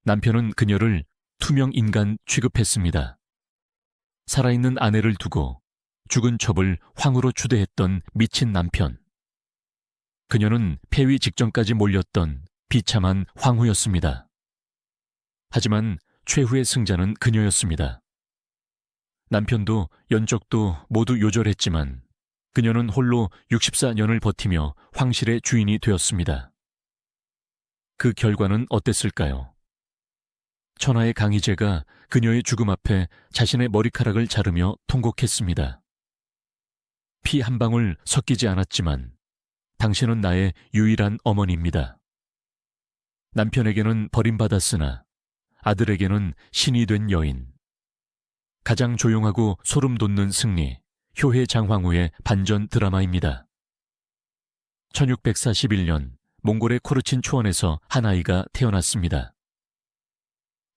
남편은 그녀를 투명 인간 취급했습니다. 살아있는 아내를 두고 죽은 첩을 황후로 추대했던 미친 남편. 그녀는 폐위 직전까지 몰렸던 비참한 황후였습니다. 하지만 최후의 승자는 그녀였습니다. 남편도 연적도 모두 요절했지만 그녀는 홀로 64년을 버티며 황실의 주인이 되었습니다. 그 결과는 어땠을까요? 천하의 강희제가 그녀의 죽음 앞에 자신의 머리카락을 자르며 통곡했습니다. 피 한 방울 섞이지 않았지만 당신은 나의 유일한 어머니입니다. 남편에게는 버림받았으나 아들에게는 신이 된 여인. 가장 조용하고 소름 돋는 승리, 효해 장황후의 반전 드라마입니다. 1641년 몽골의 코르친 초원에서 한 아이가 태어났습니다.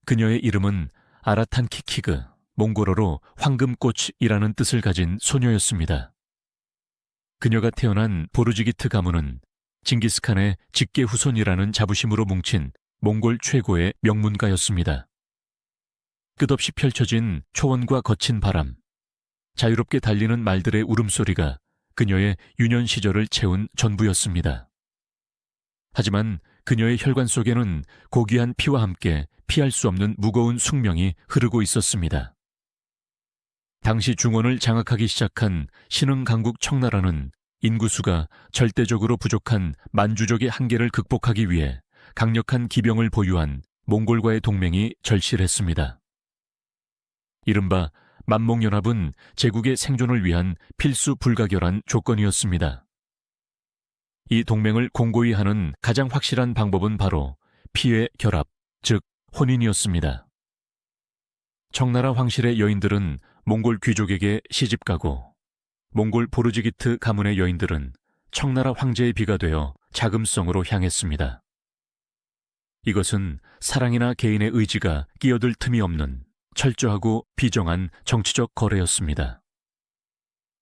그녀의 이름은 아라탄 키키그, 몽골어로 황금꽃이라는 뜻을 가진 소녀였습니다. 그녀가 태어난 보르지기트 가문은 징기스칸의 직계 후손이라는 자부심으로 뭉친 몽골 최고의 명문가였습니다. 끝없이 펼쳐진 초원과 거친 바람, 자유롭게 달리는 말들의 울음소리가 그녀의 유년 시절을 채운 전부였습니다. 하지만 그녀의 혈관 속에는 고귀한 피와 함께 피할 수 없는 무거운 숙명이 흐르고 있었습니다. 당시 중원을 장악하기 시작한 신흥강국 청나라는 인구수가 절대적으로 부족한 만주족의 한계를 극복하기 위해 강력한 기병을 보유한 몽골과의 동맹이 절실했습니다. 이른바 만몽연합은 제국의 생존을 위한 필수 불가결한 조건이었습니다. 이 동맹을 공고히 하는 가장 확실한 방법은 바로 피의 결합, 즉 혼인이었습니다. 청나라 황실의 여인들은 몽골 귀족에게 시집가고 몽골 보르지기트 가문의 여인들은 청나라 황제의 비가 되어 자금성으로 향했습니다. 이것은 사랑이나 개인의 의지가 끼어들 틈이 없는 철저하고 비정한 정치적 거래였습니다.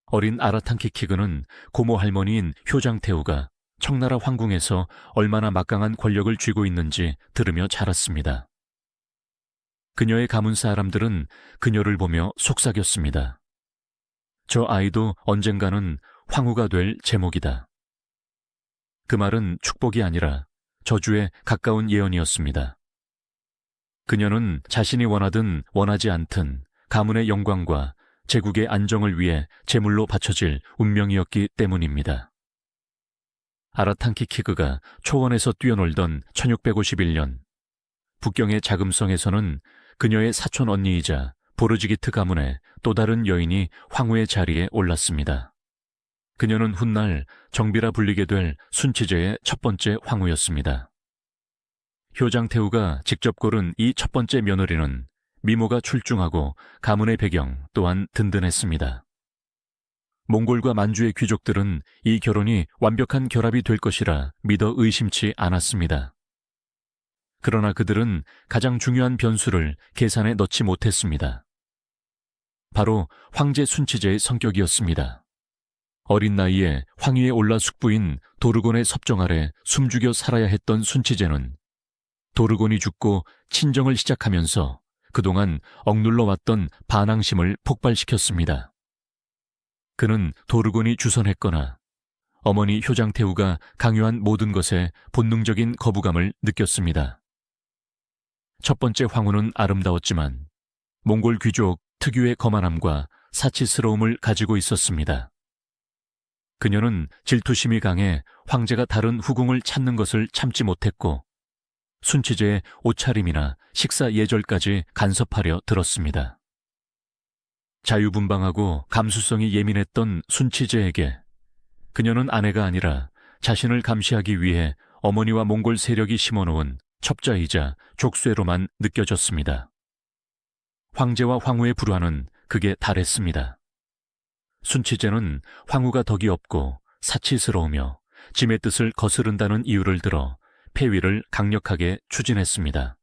어린 아라탄 키키그는 고모 할머니인 효장태우가 청나라 황궁에서 얼마나 막강한 권력을 쥐고 있는지 들으며 자랐습니다. 그녀의 가문 사람들은 그녀를 보며 속삭였습니다. 저 아이도 언젠가는 황후가 될 제목이다. 그 말은 축복이 아니라 저주에 가까운 예언이었습니다. 그녀는 자신이 원하든 원하지 않든 가문의 영광과 제국의 안정을 위해 제물로 바쳐질 운명이었기 때문입니다. 아라탄 키키그가 초원에서 뛰어놀던 1651년, 북경의 자금성에서는 그녀의 사촌 언니이자 보르지기트 가문의 또 다른 여인이 황후의 자리에 올랐습니다. 그녀는 훗날 정비라 불리게 될 순치제의 첫 번째 황후였습니다. 효장태우가 직접 고른 이 첫 번째 며느리는 미모가 출중하고 가문의 배경 또한 든든했습니다. 몽골과 만주의 귀족들은 이 결혼이 완벽한 결합이 될 것이라 믿어 의심치 않았습니다. 그러나 그들은 가장 중요한 변수를 계산에 넣지 못했습니다. 바로 황제 순치제의 성격이었습니다. 어린 나이에 황위에 올라 숙부인 도르곤의 섭정 아래 숨죽여 살아야 했던 순치제는 도르곤이 죽고 친정을 시작하면서 그동안 억눌러 왔던 반항심을 폭발시켰습니다. 그는 도르곤이 주선했거나 어머니 효장태우가 강요한 모든 것에 본능적인 거부감을 느꼈습니다. 첫 번째 황후는 아름다웠지만 몽골 귀족 특유의 거만함과 사치스러움을 가지고 있었습니다. 그녀는 질투심이 강해 황제가 다른 후궁을 찾는 것을 참지 못했고 순치제의 옷차림이나 식사 예절까지 간섭하려 들었습니다. 자유분방하고 감수성이 예민했던 순치제에게 그녀는 아내가 아니라 자신을 감시하기 위해 어머니와 몽골 세력이 심어놓은 첩자이자 족쇄로만 느껴졌습니다. 황제와 황후의 불화는 극에 달했습니다. 순치제는 황후가 덕이 없고 사치스러우며 짐의 뜻을 거스른다는 이유를 들어 폐위를 강력하게 추진했습니다.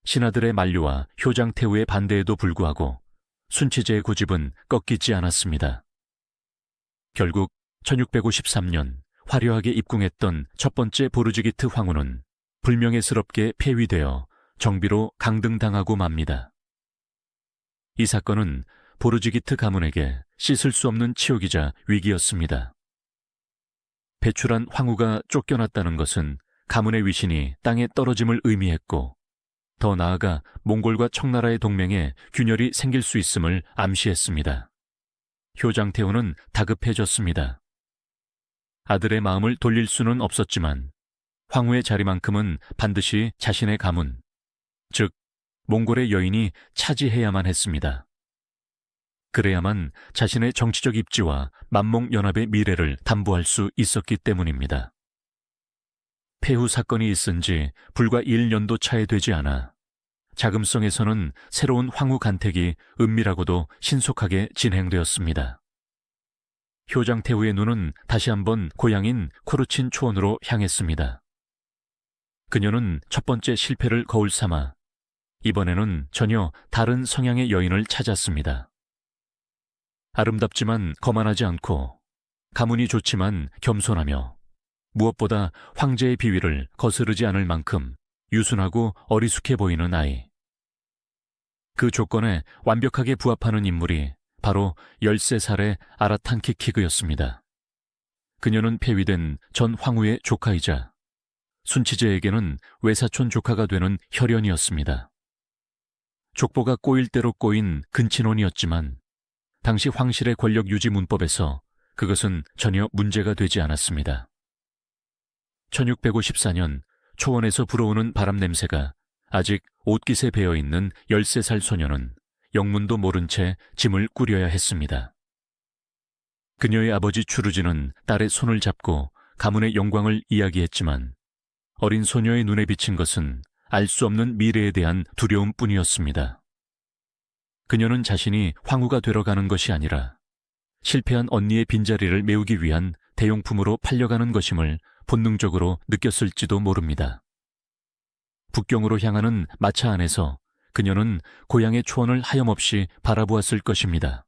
신하들의 만류와 효장태우의 반대에도 불구하고 순치제의 고집은 꺾이지 않았습니다. 결국 1653년 화려하게 입궁했던 첫 번째 보르지기트 황후는 불명예스럽게 폐위되어 정비로 강등당하고 맙니다. 이 사건은 보르지기트 가문에게 씻을 수 없는 치욕이자 위기였습니다. 배출한 황후가 쫓겨났다는 것은 가문의 위신이 땅에 떨어짐을 의미했고, 더 나아가 몽골과 청나라의 동맹에 균열이 생길 수 있음을 암시했습니다. 효장태후는 다급해졌습니다. 아들의 마음을 돌릴 수는 없었지만 황후의 자리만큼은 반드시 자신의 가문, 즉 몽골의 여인이 차지해야만 했습니다. 그래야만 자신의 정치적 입지와 만몽연합의 미래를 담보할 수 있었기 때문입니다. 폐후 사건이 있은 지 불과 1년도 차에 되지 않아 자금성에서는 새로운 황후 간택이 은밀하고도 신속하게 진행되었습니다. 효장태후의 눈은 다시 한번 고향인 코르친 초원으로 향했습니다. 그녀는 첫 번째 실패를 거울 삼아 이번에는 전혀 다른 성향의 여인을 찾았습니다. 아름답지만 거만하지 않고 가문이 좋지만 겸손하며 무엇보다 황제의 비위를 거스르지 않을 만큼 유순하고 어리숙해 보이는 아이. 그 조건에 완벽하게 부합하는 인물이 바로 13살의 아라탄 키키그였습니다. 그녀는 폐위된 전 황후의 조카이자 순치제에게는 외사촌 조카가 되는 혈연이었습니다. 족보가 꼬일 대로 꼬인 근친혼이었지만 당시 황실의 권력 유지 문법에서 그것은 전혀 문제가 되지 않았습니다. 1654년 초원에서 불어오는 바람 냄새가 아직 옷깃에 배어있는 13살 소녀는 영문도 모른 채 짐을 꾸려야 했습니다. 그녀의 아버지 추르지는 딸의 손을 잡고 가문의 영광을 이야기했지만 어린 소녀의 눈에 비친 것은 알 수 없는 미래에 대한 두려움뿐이었습니다. 그녀는 자신이 황후가 되러 가는 것이 아니라 실패한 언니의 빈자리를 메우기 위한 대용품으로 팔려가는 것임을 본능적으로 느꼈을지도 모릅니다. 북경으로 향하는 마차 안에서 그녀는 고향의 초원을 하염없이 바라보았을 것입니다.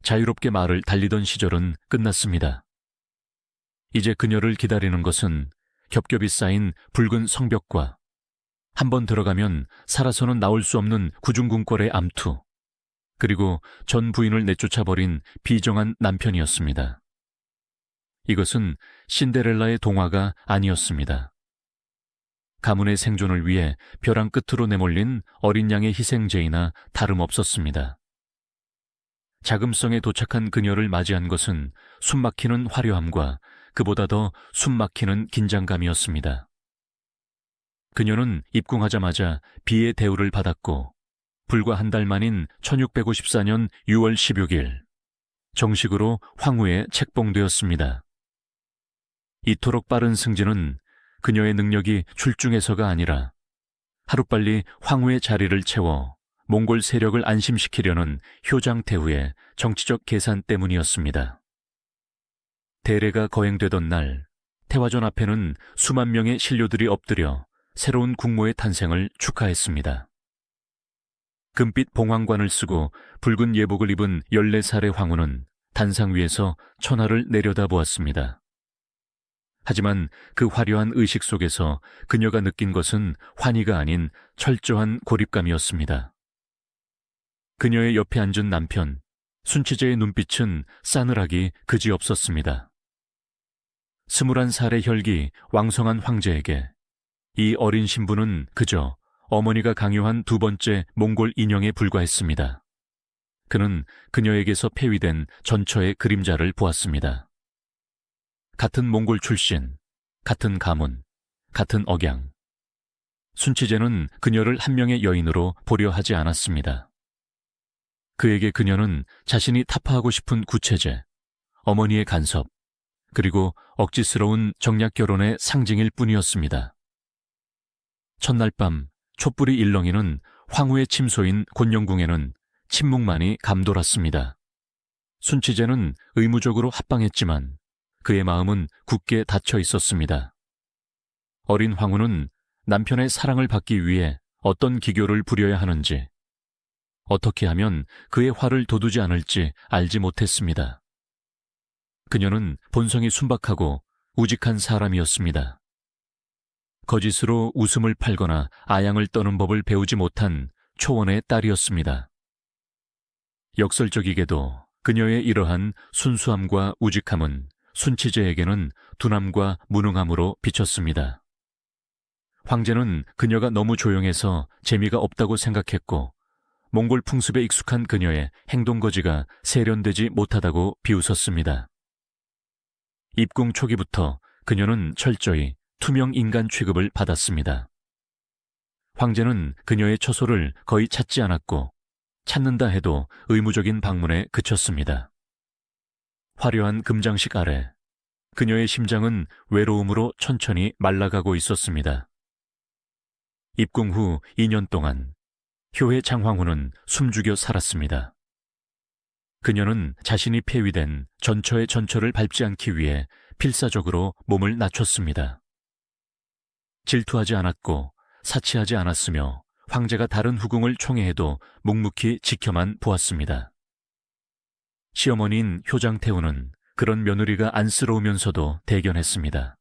자유롭게 말을 달리던 시절은 끝났습니다. 이제 그녀를 기다리는 것은 겹겹이 쌓인 붉은 성벽과 한번 들어가면 살아서는 나올 수 없는 구중궁궐의 암투, 그리고 전 부인을 내쫓아버린 비정한 남편이었습니다. 이것은 신데렐라의 동화가 아니었습니다. 가문의 생존을 위해 벼랑 끝으로 내몰린 어린 양의 희생제이나 다름없었습니다. 자금성에 도착한 그녀를 맞이한 것은 숨막히는 화려함과 그보다 더 숨막히는 긴장감이었습니다. 그녀는 입궁하자마자 비의 대우를 받았고 불과 한 달 만인 1654년 6월 16일 정식으로 황후에 책봉되었습니다. 이토록 빠른 승진은 그녀의 능력이 출중해서가 아니라 하루빨리 황후의 자리를 채워 몽골 세력을 안심시키려는 효장태후의 정치적 계산 때문이었습니다. 대례가 거행되던 날, 태화전 앞에는 수만 명의 신료들이 엎드려 새로운 국모의 탄생을 축하했습니다. 금빛 봉황관을 쓰고 붉은 예복을 입은 14살의 황후는 단상 위에서 천하를 내려다보았습니다. 하지만 그 화려한 의식 속에서 그녀가 느낀 것은 환희가 아닌 철저한 고립감이었습니다. 그녀의 옆에 앉은 남편, 순치제의 눈빛은 싸늘하기 그지없었습니다. 21살의 혈기 왕성한 황제에게 이 어린 신부는 그저 어머니가 강요한 두 번째 몽골 인형에 불과했습니다. 그는 그녀에게서 폐위된 전처의 그림자를 보았습니다. 같은 몽골 출신, 같은 가문, 같은 억양. 순치제는 그녀를 한 명의 여인으로 보려 하지 않았습니다. 그에게 그녀는 자신이 타파하고 싶은 구체제, 어머니의 간섭, 그리고 억지스러운 정략 결혼의 상징일 뿐이었습니다. 첫날 밤 촛불이 일렁이는 황후의 침소인 곤영궁에는 침묵만이 감돌았습니다. 순치제는 의무적으로 합방했지만 그의 마음은 굳게 닫혀 있었습니다. 어린 황후는 남편의 사랑을 받기 위해 어떤 기교를 부려야 하는지, 어떻게 하면 그의 화를 돋우지 않을지 알지 못했습니다. 그녀는 본성이 순박하고 우직한 사람이었습니다. 거짓으로 웃음을 팔거나 아양을 떠는 법을 배우지 못한 초원의 딸이었습니다. 역설적이게도 그녀의 이러한 순수함과 우직함은 순치제에게는 둔함과 무능함으로 비쳤습니다. 황제는 그녀가 너무 조용해서 재미가 없다고 생각했고, 몽골 풍습에 익숙한 그녀의 행동거지가 세련되지 못하다고 비웃었습니다. 입궁 초기부터 그녀는 철저히 투명 인간 취급을 받았습니다. 황제는 그녀의 처소를 거의 찾지 않았고, 찾는다 해도 의무적인 방문에 그쳤습니다. 화려한 금장식 아래 그녀의 심장은 외로움으로 천천히 말라가고 있었습니다. 입궁 후 2년 동안 효의 장황후는 숨죽여 살았습니다. 그녀는 자신이 폐위된 전처의 전처를 밟지 않기 위해 필사적으로 몸을 낮췄습니다. 질투하지 않았고 사치하지 않았으며 황제가 다른 후궁을 총애해도 묵묵히 지켜만 보았습니다. 시어머니인 효장태후는 그런 며느리가 안쓰러우면서도 대견했습니다.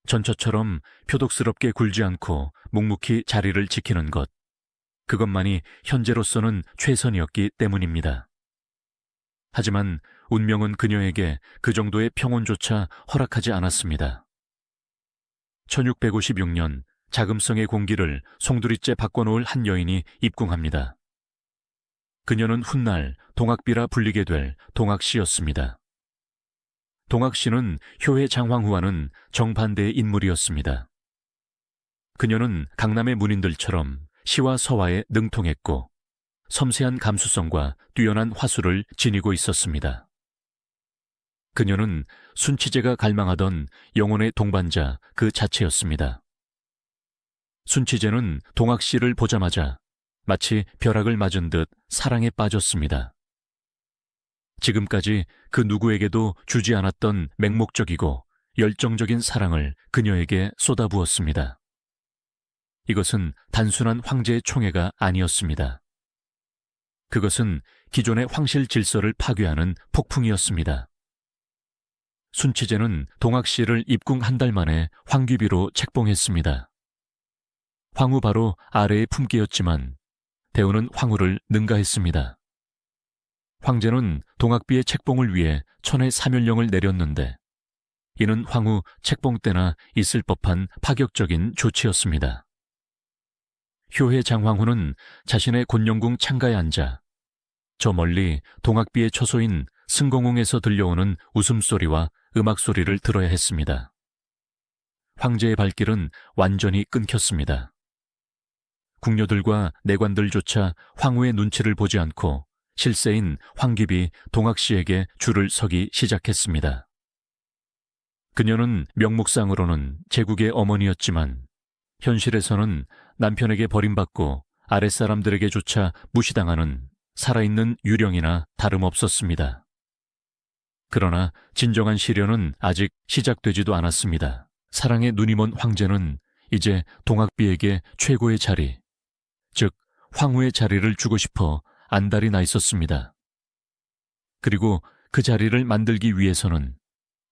전처처럼 표독스럽게 굴지 않고 묵묵히 자리를 지키는 것, 그것만이 현재로서는 최선이었기 때문입니다. 하지만 운명은 그녀에게 그 정도의 평온조차 허락하지 않았습니다. 1656년 자금성의 공기를 송두리째 바꿔놓을 한 여인이 입궁합니다. 그녀는 훗날 동학비라 불리게 될 동학씨였습니다. 동학씨는 효의 장황후와는 정반대의 인물이었습니다. 그녀는 강남의 문인들처럼 시와 서화에 능통했고 섬세한 감수성과 뛰어난 화술을 지니고 있었습니다. 그녀는 순치제가 갈망하던 영혼의 동반자 그 자체였습니다. 순치제는 동학씨를 보자마자 마치 벼락을 맞은 듯 사랑에 빠졌습니다. 지금까지 그 누구에게도 주지 않았던 맹목적이고 열정적인 사랑을 그녀에게 쏟아부었습니다. 이것은 단순한 황제의 총애가 아니었습니다. 그것은 기존의 황실 질서를 파괴하는 폭풍이었습니다. 순치제는 동학씨를 입궁 한 달 만에 황귀비로 책봉했습니다. 황후 바로 아래의 품귀였지만 대우는 황후를 능가했습니다. 황제는 동학비의 책봉을 위해 천의 사멸령을 내렸는데 이는 황후 책봉 때나 있을 법한 파격적인 조치였습니다. 효의 장황후는 자신의 곤영궁 창가에 앉아 저 멀리 동학비의 처소인 승공궁에서 들려오는 웃음소리와 음악소리를 들어야 했습니다. 황제의 발길은 완전히 끊겼습니다. 궁녀들과 내관들조차 황후의 눈치를 보지 않고 실세인 황귀비 동학씨에게 줄을 서기 시작했습니다. 그녀는 명목상으로는 제국의 어머니였지만 현실에서는 남편에게 버림받고 아랫사람들에게조차 무시당하는 살아있는 유령이나 다름없었습니다. 그러나 진정한 시련은 아직 시작되지도 않았습니다. 사랑에 눈이 먼 황제는 이제 동학비에게 최고의 자리, 즉 황후의 자리를 주고 싶어 안달이 나 있었습니다. 그리고 그 자리를 만들기 위해서는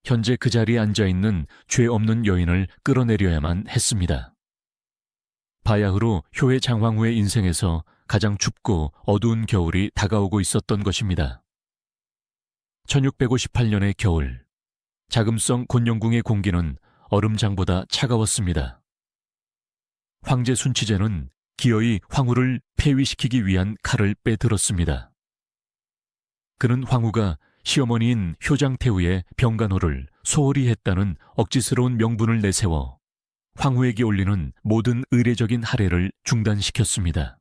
현재 그 자리에 앉아있는 죄 없는 여인을 끌어내려야만 했습니다. 바야흐로 효의 장황후의 인생에서 가장 춥고 어두운 겨울이 다가오고 있었던 것입니다. 1658년의 겨울, 자금성 곤영궁의 공기는 얼음장보다 차가웠습니다. 황제 순치제는 기어이 황후를 폐위시키기 위한 칼을 빼들었습니다. 그는 황후가 시어머니인 효장태후의 병간호를 소홀히 했다는 억지스러운 명분을 내세워 황후에게 올리는 모든 의례적인 할애를 중단시켰습니다.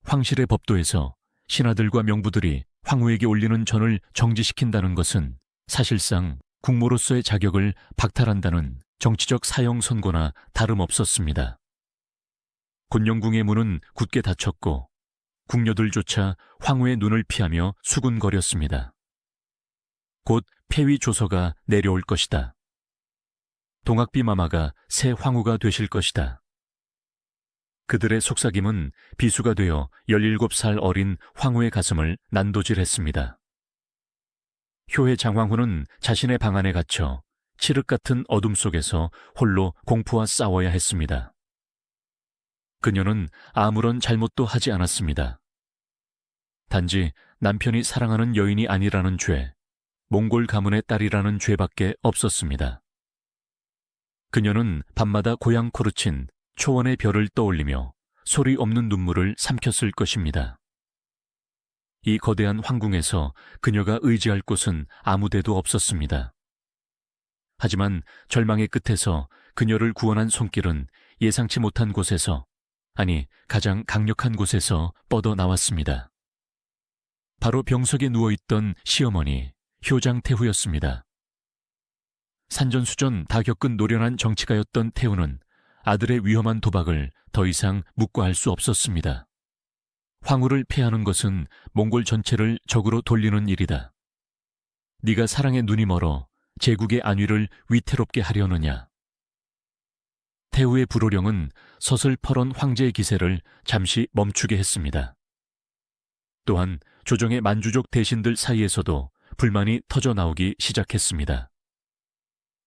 황실의 법도에서 신하들과 명부들이 황후에게 올리는 전을 정지시킨다는 것은 사실상 국모로서의 자격을 박탈한다는 정치적 사형 선고나 다름없었습니다. 곤영궁의 문은 굳게 닫혔고 궁녀들조차 황후의 눈을 피하며 수군거렸습니다. 곧 폐위 조서가 내려올 것이다. 동학비 마마가 새 황후가 되실 것이다. 그들의 속삭임은 비수가 되어 17살 어린 황후의 가슴을 난도질했습니다. 효의 장황후는 자신의 방 안에 갇혀 칠흑 같은 어둠 속에서 홀로 공포와 싸워야 했습니다. 그녀는 아무런 잘못도 하지 않았습니다. 단지 남편이 사랑하는 여인이 아니라는 죄, 몽골 가문의 딸이라는 죄밖에 없었습니다. 그녀는 밤마다 고향 코르친 초원의 별을 떠올리며 소리 없는 눈물을 삼켰을 것입니다. 이 거대한 황궁에서 그녀가 의지할 곳은 아무데도 없었습니다. 하지만 절망의 끝에서 그녀를 구원한 손길은 예상치 못한 곳에서, 아니 가장 강력한 곳에서 뻗어 나왔습니다. 바로 병석에 누워있던 시어머니 효장 태후였습니다. 산전수전 다 겪은 노련한 정치가였던 태후는 아들의 위험한 도박을 더 이상 묵과할 수 없었습니다. 황후를 폐하는 것은 몽골 전체를 적으로 돌리는 일이다. 네가 사랑에 눈이 멀어 제국의 안위를 위태롭게 하려느냐. 태후의 불호령은 서슬퍼런 황제의 기세를 잠시 멈추게 했습니다. 또한 조정의 만주족 대신들 사이에서도 불만이 터져나오기 시작했습니다.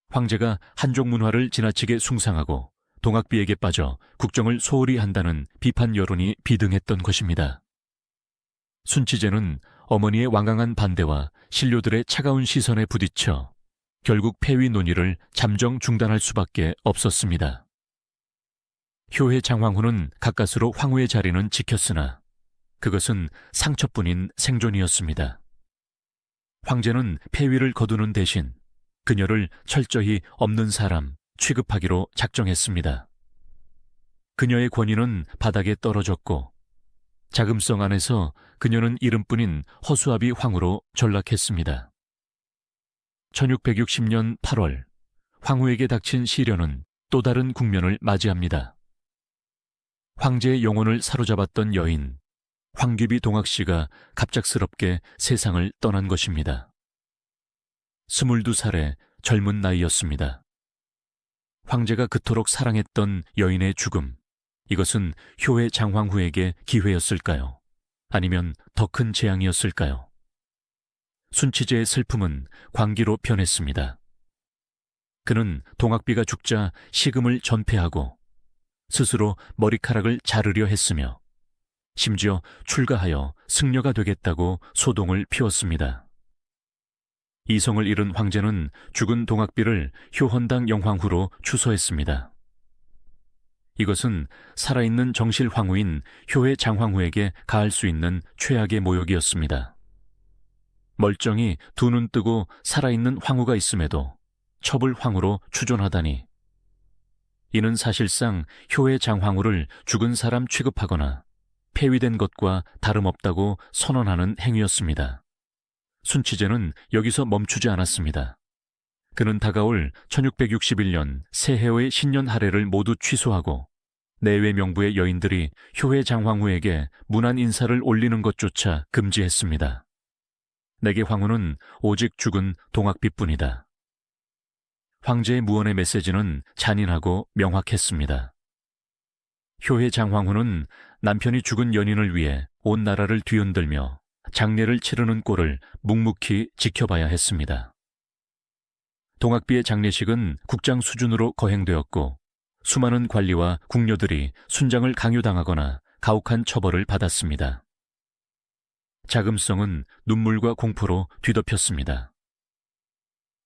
황제가 한족 문화를 지나치게 숭상하고 동학비에게 빠져 국정을 소홀히 한다는 비판 여론이 비등했던 것입니다. 순치제는 어머니의 완강한 반대와 신료들의 차가운 시선에 부딪혀 결국 폐위 논의를 잠정 중단할 수밖에 없었습니다. 효해 장황후는 가까스로 황후의 자리는 지켰으나 그것은 상처뿐인 생존이었습니다. 황제는 폐위를 거두는 대신 그녀를 철저히 없는 사람 취급하기로 작정했습니다. 그녀의 권위는 바닥에 떨어졌고 자금성 안에서 그녀는 이름뿐인 허수아비 황후로 전락했습니다. 1660년 8월 황후에게 닥친 시련은 또 다른 국면을 맞이합니다. 황제의 영혼을 사로잡았던 여인 황귀비 동학씨가 갑작스럽게 세상을 떠난 것입니다. 22살의 젊은 나이였습니다. 황제가 그토록 사랑했던 여인의 죽음, 이것은 효의 장황후에게 기회였을까요? 아니면 더 큰 재앙이었을까요? 순치제의 슬픔은 광기로 변했습니다. 그는 동학비가 죽자 식음을 전폐하고 스스로 머리카락을 자르려 했으며 심지어 출가하여 승려가 되겠다고 소동을 피웠습니다. 이성을 잃은 황제는 죽은 동학비를 효헌당 영황후로 추서했습니다. 이것은 살아있는 정실 황후인 효의 장황후에게 가할 수 있는 최악의 모욕이었습니다. 멀쩡히 두 눈 뜨고 살아있는 황후가 있음에도 첩을 황후로 추존하다니. 이는 사실상 효의 장황후를 죽은 사람 취급하거나 폐위된 것과 다름없다고 선언하는 행위였습니다. 순치제는 여기서 멈추지 않았습니다. 그는 다가올 1661년 새해의 신년 할애를 모두 취소하고 내외 명부의 여인들이 효의 장황후에게 문안 인사를 올리는 것조차 금지했습니다. 내게 황후는 오직 죽은 동학비뿐이다. 황제의 무언의 메시지는 잔인하고 명확했습니다. 효의 장황후는 남편이 죽은 연인을 위해 온 나라를 뒤흔들며 장례를 치르는 꼴을 묵묵히 지켜봐야 했습니다. 동학비의 장례식은 국장 수준으로 거행되었고 수많은 관리와 궁녀들이 순장을 강요당하거나 가혹한 처벌을 받았습니다. 자금성은 눈물과 공포로 뒤덮였습니다.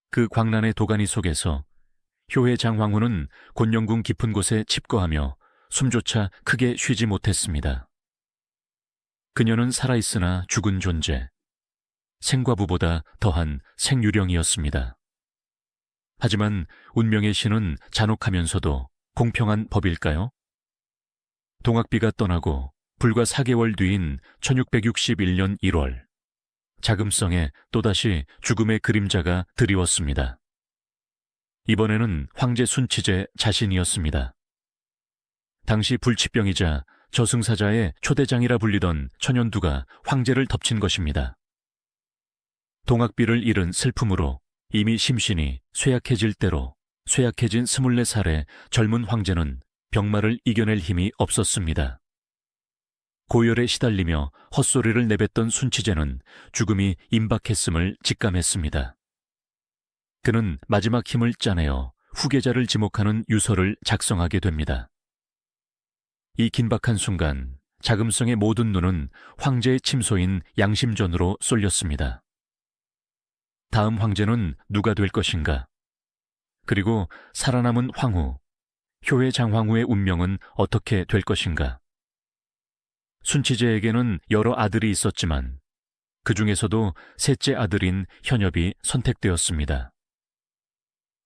그 광란의 도가니 속에서 효의 장황후는 곤영궁 깊은 곳에 칩거하며 숨조차 크게 쉬지 못했습니다. 그녀는 살아있으나 죽은 존재, 생과부보다 더한 생유령이었습니다. 하지만 운명의 신은 잔혹하면서도 공평한 법일까요? 동학비가 떠나고 불과 4개월 뒤인 1661년 1월, 자금성에 또다시 죽음의 그림자가 드리웠습니다. 이번에는 황제 순치제 자신이었습니다. 당시 불치병이자 저승사자의 초대장이라 불리던 천연두가 황제를 덮친 것입니다. 동학비를 잃은 슬픔으로 이미 심신이 쇠약해질 대로 쇠약해진 24살의 젊은 황제는 병마를 이겨낼 힘이 없었습니다. 고열에 시달리며 헛소리를 내뱉던 순치제는 죽음이 임박했음을 직감했습니다. 그는 마지막 힘을 짜내어 후계자를 지목하는 유서를 작성하게 됩니다. 이 긴박한 순간 자금성의 모든 눈은 황제의 침소인 양심전으로 쏠렸습니다. 다음 황제는 누가 될 것인가? 그리고 살아남은 황후, 효의 장황후의 운명은 어떻게 될 것인가? 순치제에게는 여러 아들이 있었지만 그 중에서도 셋째 아들인 현엽이 선택되었습니다.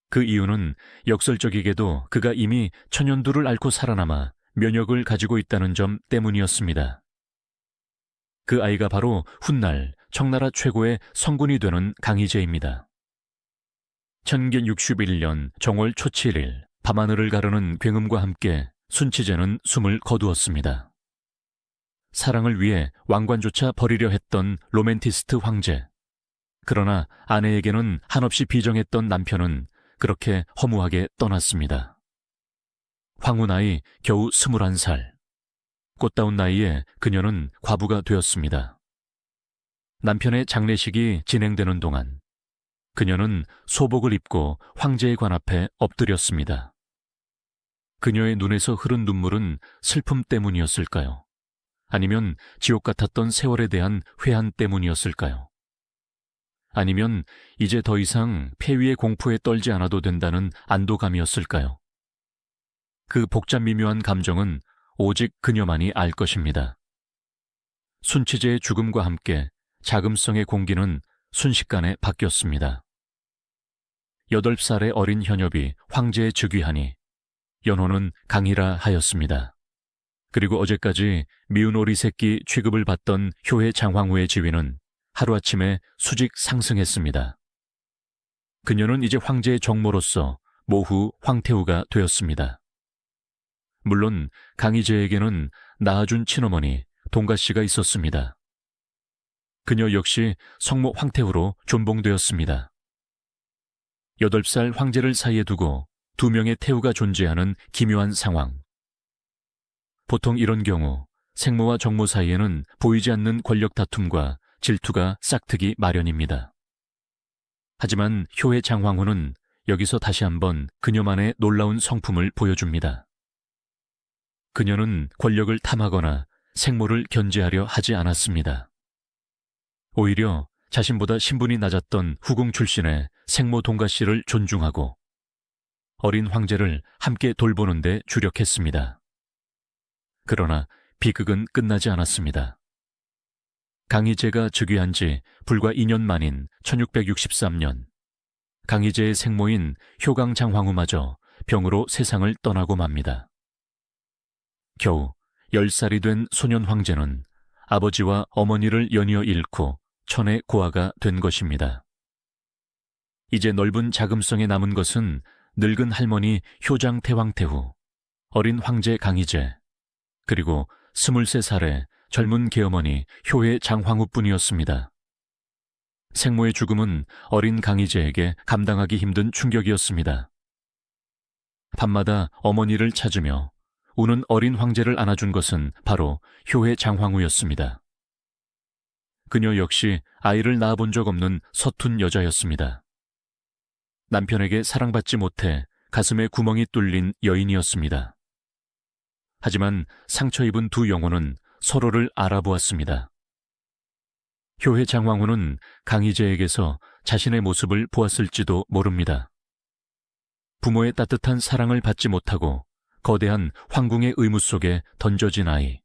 그 이유는 역설적이게도 그가 이미 천연두를 앓고 살아남아 면역을 가지고 있다는 점 때문이었습니다. 그 아이가 바로 훗날 청나라 최고의 성군이 되는 강희제입니다. 1061년 정월 초 7일 밤하늘을 가르는 굉음과 함께 순치제는 숨을 거두었습니다. 사랑을 위해 왕관조차 버리려 했던 로맨티스트 황제. 그러나 아내에게는 한없이 비정했던 남편은 그렇게 허무하게 떠났습니다. 황후 나이 겨우 21살. 꽃다운 나이에 그녀는 과부가 되었습니다. 남편의 장례식이 진행되는 동안 그녀는 소복을 입고 황제의 관 앞에 엎드렸습니다. 그녀의 눈에서 흐른 눈물은 슬픔 때문이었을까요? 아니면 지옥 같았던 세월에 대한 회한 때문이었을까요? 아니면 이제 더 이상 폐위의 공포에 떨지 않아도 된다는 안도감이었을까요? 그 복잡 미묘한 감정은 오직 그녀만이 알 것입니다. 순치제의 죽음과 함께 자금성의 공기는 순식간에 바뀌었습니다. 8살의 어린 현엽이 황제에 즉위하니 연호는 강희라 하였습니다. 그리고 어제까지 미운 오리 새끼 취급을 받던 효의 장황후의 지위는 하루아침에 수직 상승했습니다. 그녀는 이제 황제의 정모로서 모후 황태후가 되었습니다. 물론 강희제에게는 낳아준 친어머니 동가씨가 있었습니다. 그녀 역시 성모 황태후로 존봉되었습니다. 8살 황제를 사이에 두고 2명의 태후가 존재하는 기묘한 상황. 보통 이런 경우 생모와 정모 사이에는 보이지 않는 권력 다툼과 질투가 싹트기 마련입니다. 하지만 효의 장황후는 여기서 다시 한번 그녀만의 놀라운 성품을 보여줍니다. 그녀는 권력을 탐하거나 생모를 견제하려 하지 않았습니다. 오히려 자신보다 신분이 낮았던 후궁 출신의 생모 동가씨를 존중하고 어린 황제를 함께 돌보는 데 주력했습니다. 그러나 비극은 끝나지 않았습니다. 강희제가 즉위한 지 불과 2년 만인 1663년, 강희제의 생모인 효강장황후마저 병으로 세상을 떠나고 맙니다. 겨우 10살이 된 소년 황제는 아버지와 어머니를 연이어 잃고 천의 고아가 된 것입니다. 이제 넓은 자금성에 남은 것은 늙은 할머니 효장태왕태후, 어린 황제 강희제, 그리고 23살의 젊은 계어머니 효의 장황후뿐이었습니다. 생모의 죽음은 어린 강희제에게 감당하기 힘든 충격이었습니다. 밤마다 어머니를 찾으며 우는 어린 황제를 안아준 것은 바로 효의 장황후였습니다. 그녀 역시 아이를 낳아본 적 없는 서툰 여자였습니다. 남편에게 사랑받지 못해 가슴에 구멍이 뚫린 여인이었습니다. 하지만 상처 입은 두 영혼은 서로를 알아보았습니다. 효의 장황후는 강희제에게서 자신의 모습을 보았을지도 모릅니다. 부모의 따뜻한 사랑을 받지 못하고 거대한 황궁의 의무 속에 던져진 아이.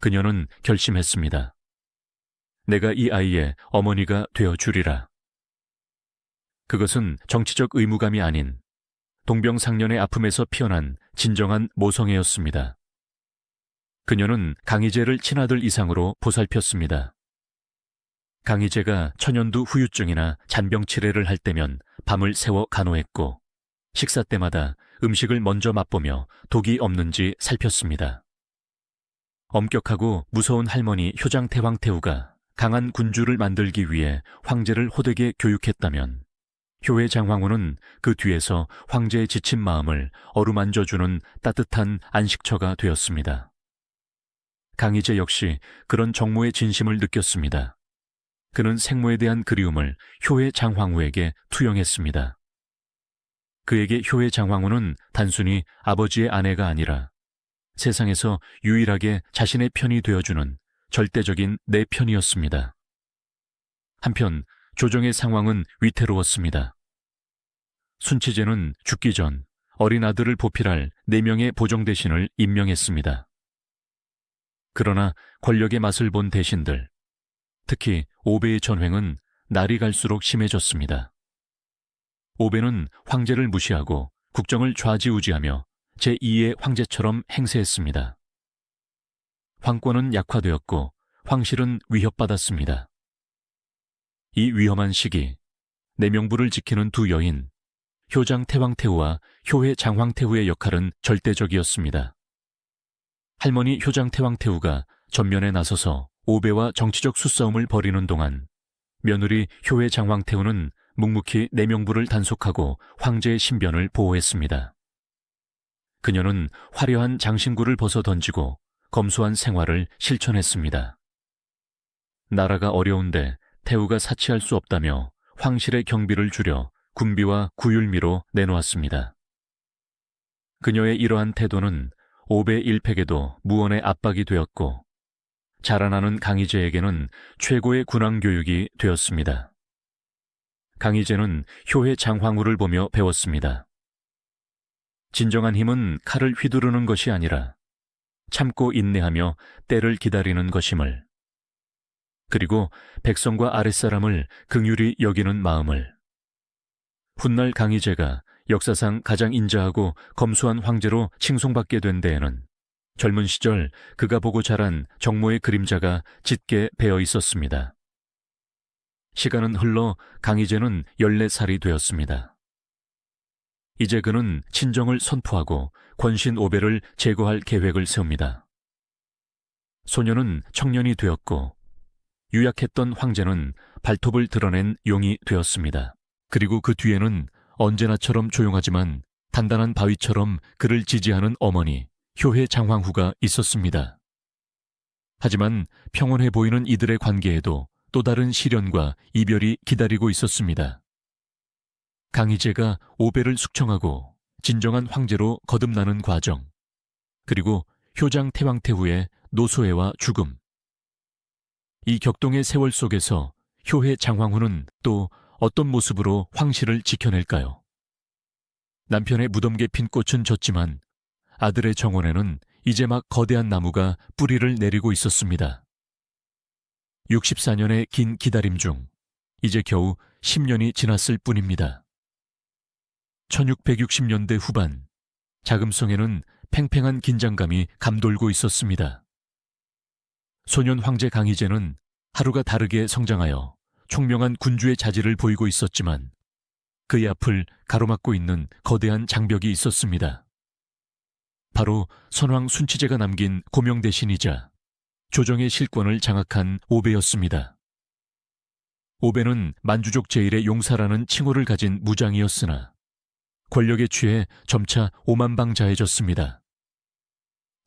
그녀는 결심했습니다. 내가 이 아이의 어머니가 되어주리라. 그것은 정치적 의무감이 아닌 동병상련의 아픔에서 피어난 진정한 모성애였습니다. 그녀는 강희제를 친아들 이상으로 보살폈습니다. 강희제가 천연두 후유증이나 잔병치레를 할 때면 밤을 새워 간호했고 식사 때마다 음식을 먼저 맛보며 독이 없는지 살폈습니다. 엄격하고 무서운 할머니 효장태왕태후가 강한 군주를 만들기 위해 황제를 호되게 교육했다면 효의 장황후는 그 뒤에서 황제의 지친 마음을 어루만져주는 따뜻한 안식처가 되었습니다. 강희제 역시 그런 정모의 진심을 느꼈습니다. 그는 생모에 대한 그리움을 효의 장황후에게 투영했습니다. 그에게 효의 장황후는 단순히 아버지의 아내가 아니라 세상에서 유일하게 자신의 편이 되어주는 절대적인 내 편이었습니다. 한편 조정의 상황은 위태로웠습니다. 순치제는 죽기 전 어린 아들을 보필할 4명의 보정 대신을 임명했습니다. 그러나 권력의 맛을 본 대신들, 특히 오베의 전횡은 날이 갈수록 심해졌습니다. 오베는 황제를 무시하고 국정을 좌지우지하며 제2의 황제처럼 행세했습니다. 황권은 약화되었고 황실은 위협받았습니다. 이 위험한 시기, 내명부를 지키는 두 여인, 효장 태왕태후와 효의 장황태후의 역할은 절대적이었습니다. 할머니 효장 태왕태후가 전면에 나서서 오베와 정치적 수싸움을 벌이는 동안 며느리 효의 장황태후는 묵묵히 내명부를 단속하고 황제의 신변을 보호했습니다. 그녀는 화려한 장신구를 벗어 던지고 검소한 생활을 실천했습니다. 나라가 어려운데 태후가 사치할 수 없다며 황실의 경비를 줄여 군비와 구율미로 내놓았습니다. 그녀의 이러한 태도는 오베 일팩에도 무언의 압박이 되었고 자라나는 강희제에게는 최고의 군왕교육이 되었습니다. 강희제는 효의 장황후를 보며 배웠습니다. 진정한 힘은 칼을 휘두르는 것이 아니라 참고 인내하며 때를 기다리는 것임을, 그리고 백성과 아랫사람을 긍휼히 여기는 마음을. 훗날 강희제가 역사상 가장 인자하고 검소한 황제로 칭송받게 된 데에는 젊은 시절 그가 보고 자란 정모의 그림자가 짙게 배어 있었습니다. 시간은 흘러 강희제는 14살이 되었습니다. 이제 그는 친정을 선포하고 권신 오베를 제거할 계획을 세웁니다. 소녀는 청년이 되었고 유약했던 황제는 발톱을 드러낸 용이 되었습니다. 그리고 그 뒤에는 언제나처럼 조용하지만 단단한 바위처럼 그를 지지하는 어머니 효의 장황후가 있었습니다. 하지만 평온해 보이는 이들의 관계에도 또 다른 시련과 이별이 기다리고 있었습니다. 강희제가 오베를 숙청하고 진정한 황제로 거듭나는 과정, 그리고 효장 태왕태후의 노소애와 죽음. 이 격동의 세월 속에서 효의 장황후는 또 어떤 모습으로 황실을 지켜낼까요? 남편의 무덤게 핀 꽃은 졌지만 아들의 정원에는 이제 막 거대한 나무가 뿌리를 내리고 있었습니다. 64년의 긴 기다림 중 이제 겨우 10년이 지났을 뿐입니다. 1660년대 후반, 자금성에는 팽팽한 긴장감이 감돌고 있었습니다. 소년 황제 강희제는 하루가 다르게 성장하여 총명한 군주의 자질을 보이고 있었지만 그의 앞을 가로막고 있는 거대한 장벽이 있었습니다. 바로 선왕 순치제가 남긴 고명 대신이자 조정의 실권을 장악한 오베였습니다. 오베는 만주족 제1의 용사라는 칭호를 가진 무장이었으나 권력에 취해 점차 오만방자해졌습니다.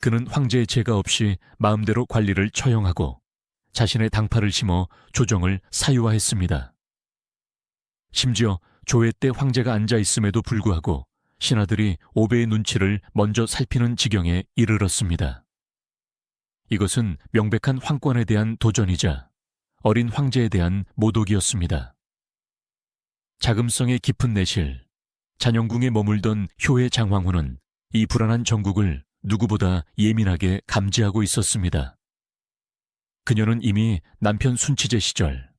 그는 황제의 제가 없이 마음대로 관리를 처형하고 자신의 당파를 심어 조정을 사유화했습니다. 심지어 조회 때 황제가 앉아있음에도 불구하고 신하들이 오베의 눈치를 먼저 살피는 지경에 이르렀습니다. 이것은 명백한 황권에 대한 도전이자 어린 황제에 대한 모독이었습니다. 자금성의 깊은 내실, 잔영궁에 머물던 효의 장황후는 이 불안한 정국을 누구보다 예민하게 감지하고 있었습니다. 그녀는 이미 남편 순치제 시절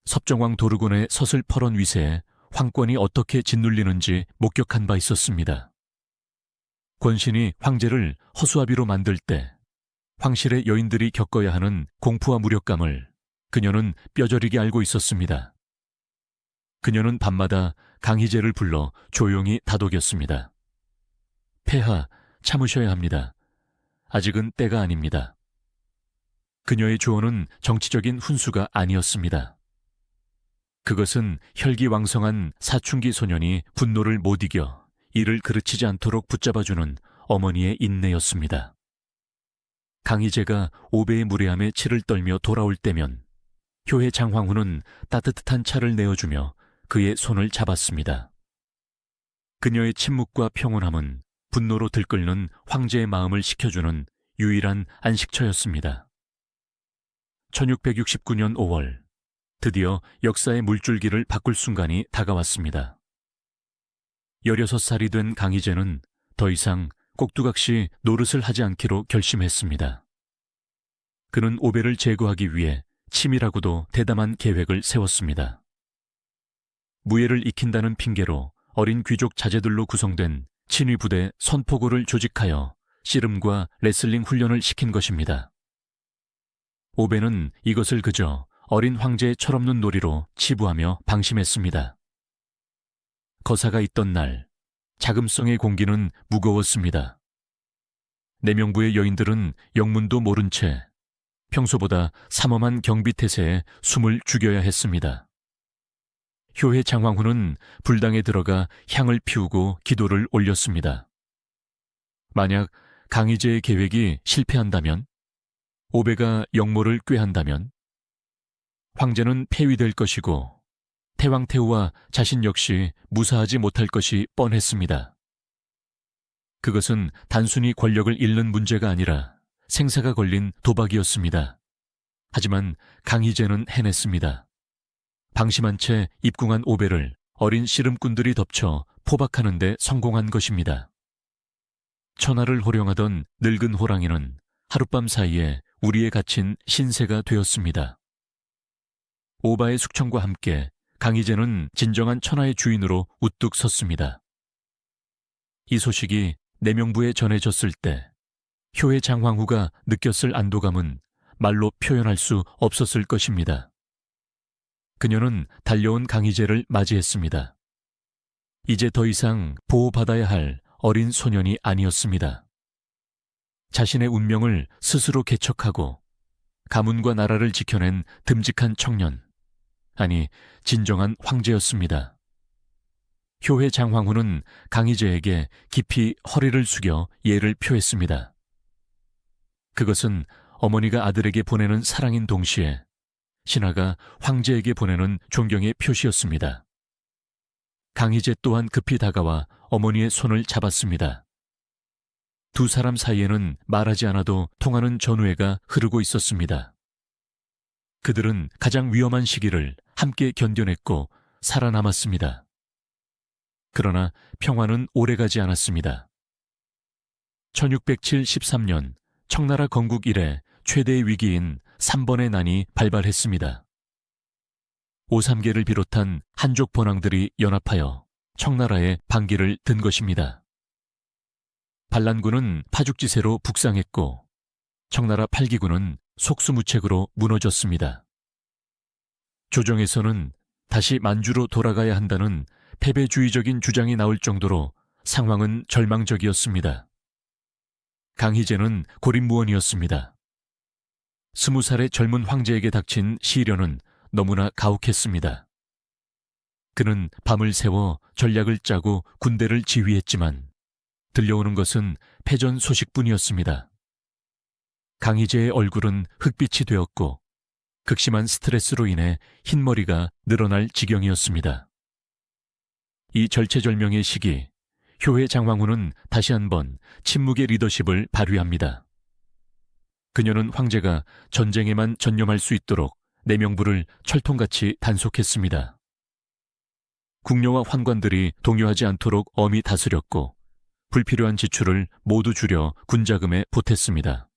섭정왕 도르곤의 서슬퍼런 위세에 황권이 어떻게 짓눌리는지 목격한 바 있었습니다. 권신이 황제를 허수아비로 만들 때 황실의 여인들이 겪어야 하는 공포와 무력감을 그녀는 뼈저리게 알고 있었습니다. 그녀는 밤마다 강희제를 불러 조용히 다독였습니다. 폐하, 참으셔야 합니다. 아직은 때가 아닙니다. 그녀의 조언은 정치적인 훈수가 아니었습니다. 그것은 혈기왕성한 사춘기 소년이 분노를 못 이겨 이를 그르치지 않도록 붙잡아주는 어머니의 인내였습니다. 강희제가 오베의 무례함에 치를 떨며 돌아올 때면 효해 장황후는 따뜻한 차를 내어주며 그의 손을 잡았습니다. 그녀의 침묵과 평온함은 분노로 들끓는 황제의 마음을 식혀주는 유일한 안식처였습니다. 1669년 5월, 드디어 역사의 물줄기를 바꿀 순간이 다가왔습니다. 16살이 된 강희제는 더 이상 꼭두각시 노릇을 하지 않기로 결심했습니다. 그는 오배를 제거하기 위해 치밀하고도 대담한 계획을 세웠습니다. 무예를 익힌다는 핑계로 어린 귀족 자제들로 구성된 친위부대 선포고를 조직하여 씨름과 레슬링 훈련을 시킨 것입니다. 오배는 이것을 그저 어린 황제의 철없는 놀이로 치부하며 방심했습니다. 거사가 있던 날, 자금성의 공기는 무거웠습니다. 내명부의 여인들은 영문도 모른 채 평소보다 삼엄한 경비태세에 숨을 죽여야 했습니다. 효해 장황후는 불당에 들어가 향을 피우고 기도를 올렸습니다. 만약 강희제의 계획이 실패한다면, 오배가 역모를 꾀한다면, 황제는 폐위될 것이고 태왕태후와 자신 역시 무사하지 못할 것이 뻔했습니다. 그것은 단순히 권력을 잃는 문제가 아니라 생사가 걸린 도박이었습니다. 하지만 강희제는 해냈습니다. 방심한 채 입궁한 오배를 어린 씨름꾼들이 덮쳐 포박하는 데 성공한 것입니다. 천하를 호령하던 늙은 호랑이는 하룻밤 사이에 우리에 갇힌 신세가 되었습니다. 오바의 숙청과 함께 강희제는 진정한 천하의 주인으로 우뚝 섰습니다. 이 소식이 내명부에 전해졌을 때 효해 장황후가 느꼈을 안도감은 말로 표현할 수 없었을 것입니다. 그녀는 달려온 강희제를 맞이했습니다. 이제 더 이상 보호받아야 할 어린 소년이 아니었습니다. 자신의 운명을 스스로 개척하고 가문과 나라를 지켜낸 듬직한 청년, 아니 진정한 황제였습니다. 효해 장황후는 강희제에게 깊이 허리를 숙여 예를 표했습니다. 그것은 어머니가 아들에게 보내는 사랑인 동시에 신하가 황제에게 보내는 존경의 표시였습니다. 강희제 또한 급히 다가와 어머니의 손을 잡았습니다. 두 사람 사이에는 말하지 않아도 통하는 전우애가 흐르고 있었습니다. 그들은 가장 위험한 시기를 함께 견뎌냈고 살아남았습니다. 그러나 평화는 오래가지 않았습니다. 1673년 청나라 건국 이래 최대의 위기인 3번의 난이 발발했습니다. 오삼계를 비롯한 한족 번왕들이 연합하여 청나라에 반기를 든 것입니다. 반란군은 파죽지세로 북상했고 청나라 팔기군은 속수무책으로 무너졌습니다. 조정에서는 다시 만주로 돌아가야 한다는 패배주의적인 주장이 나올 정도로 상황은 절망적이었습니다. 강희제는 고립무원이었습니다. 20살의 젊은 황제에게 닥친 시련은 너무나 가혹했습니다. 그는 밤을 새워 전략을 짜고 군대를 지휘했지만 들려오는 것은 패전 소식뿐이었습니다. 강희제의 얼굴은 흑빛이 되었고 극심한 스트레스로 인해 흰머리가 늘어날 지경이었습니다. 이 절체절명의 시기, 효해 장황후는 다시 한번 침묵의 리더십을 발휘합니다. 그녀는 황제가 전쟁에만 전념할 수 있도록 내명부를 철통같이 단속했습니다. 궁녀와 환관들이 동요하지 않도록 엄히 다스렸고 불필요한 지출을 모두 줄여 군자금에 보탰습니다.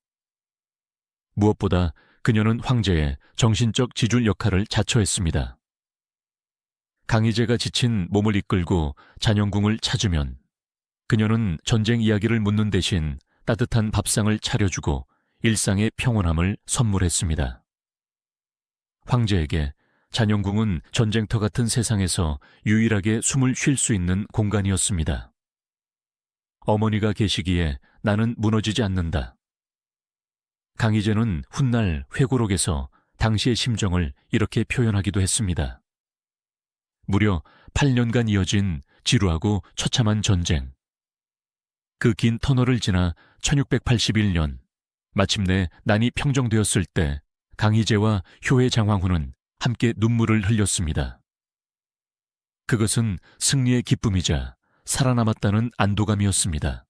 무엇보다 그녀는 황제의 정신적 지줄 역할을 자처했습니다. 강희제가 지친 몸을 이끌고 잔영궁을 찾으면 그녀는 전쟁 이야기를 묻는 대신 따뜻한 밥상을 차려주고 일상의 평온함을 선물했습니다. 황제에게 잔영궁은 전쟁터 같은 세상에서 유일하게 숨을 쉴 수 있는 공간이었습니다. 어머니가 계시기에 나는 무너지지 않는다. 강희제는 훗날 회고록에서 당시의 심정을 이렇게 표현하기도 했습니다. 무려 8년간 이어진 지루하고 처참한 전쟁. 그 긴 터널을 지나 1681년 마침내 난이 평정되었을 때 강희제와 효해 장황후는 함께 눈물을 흘렸습니다. 그것은 승리의 기쁨이자 살아남았다는 안도감이었습니다.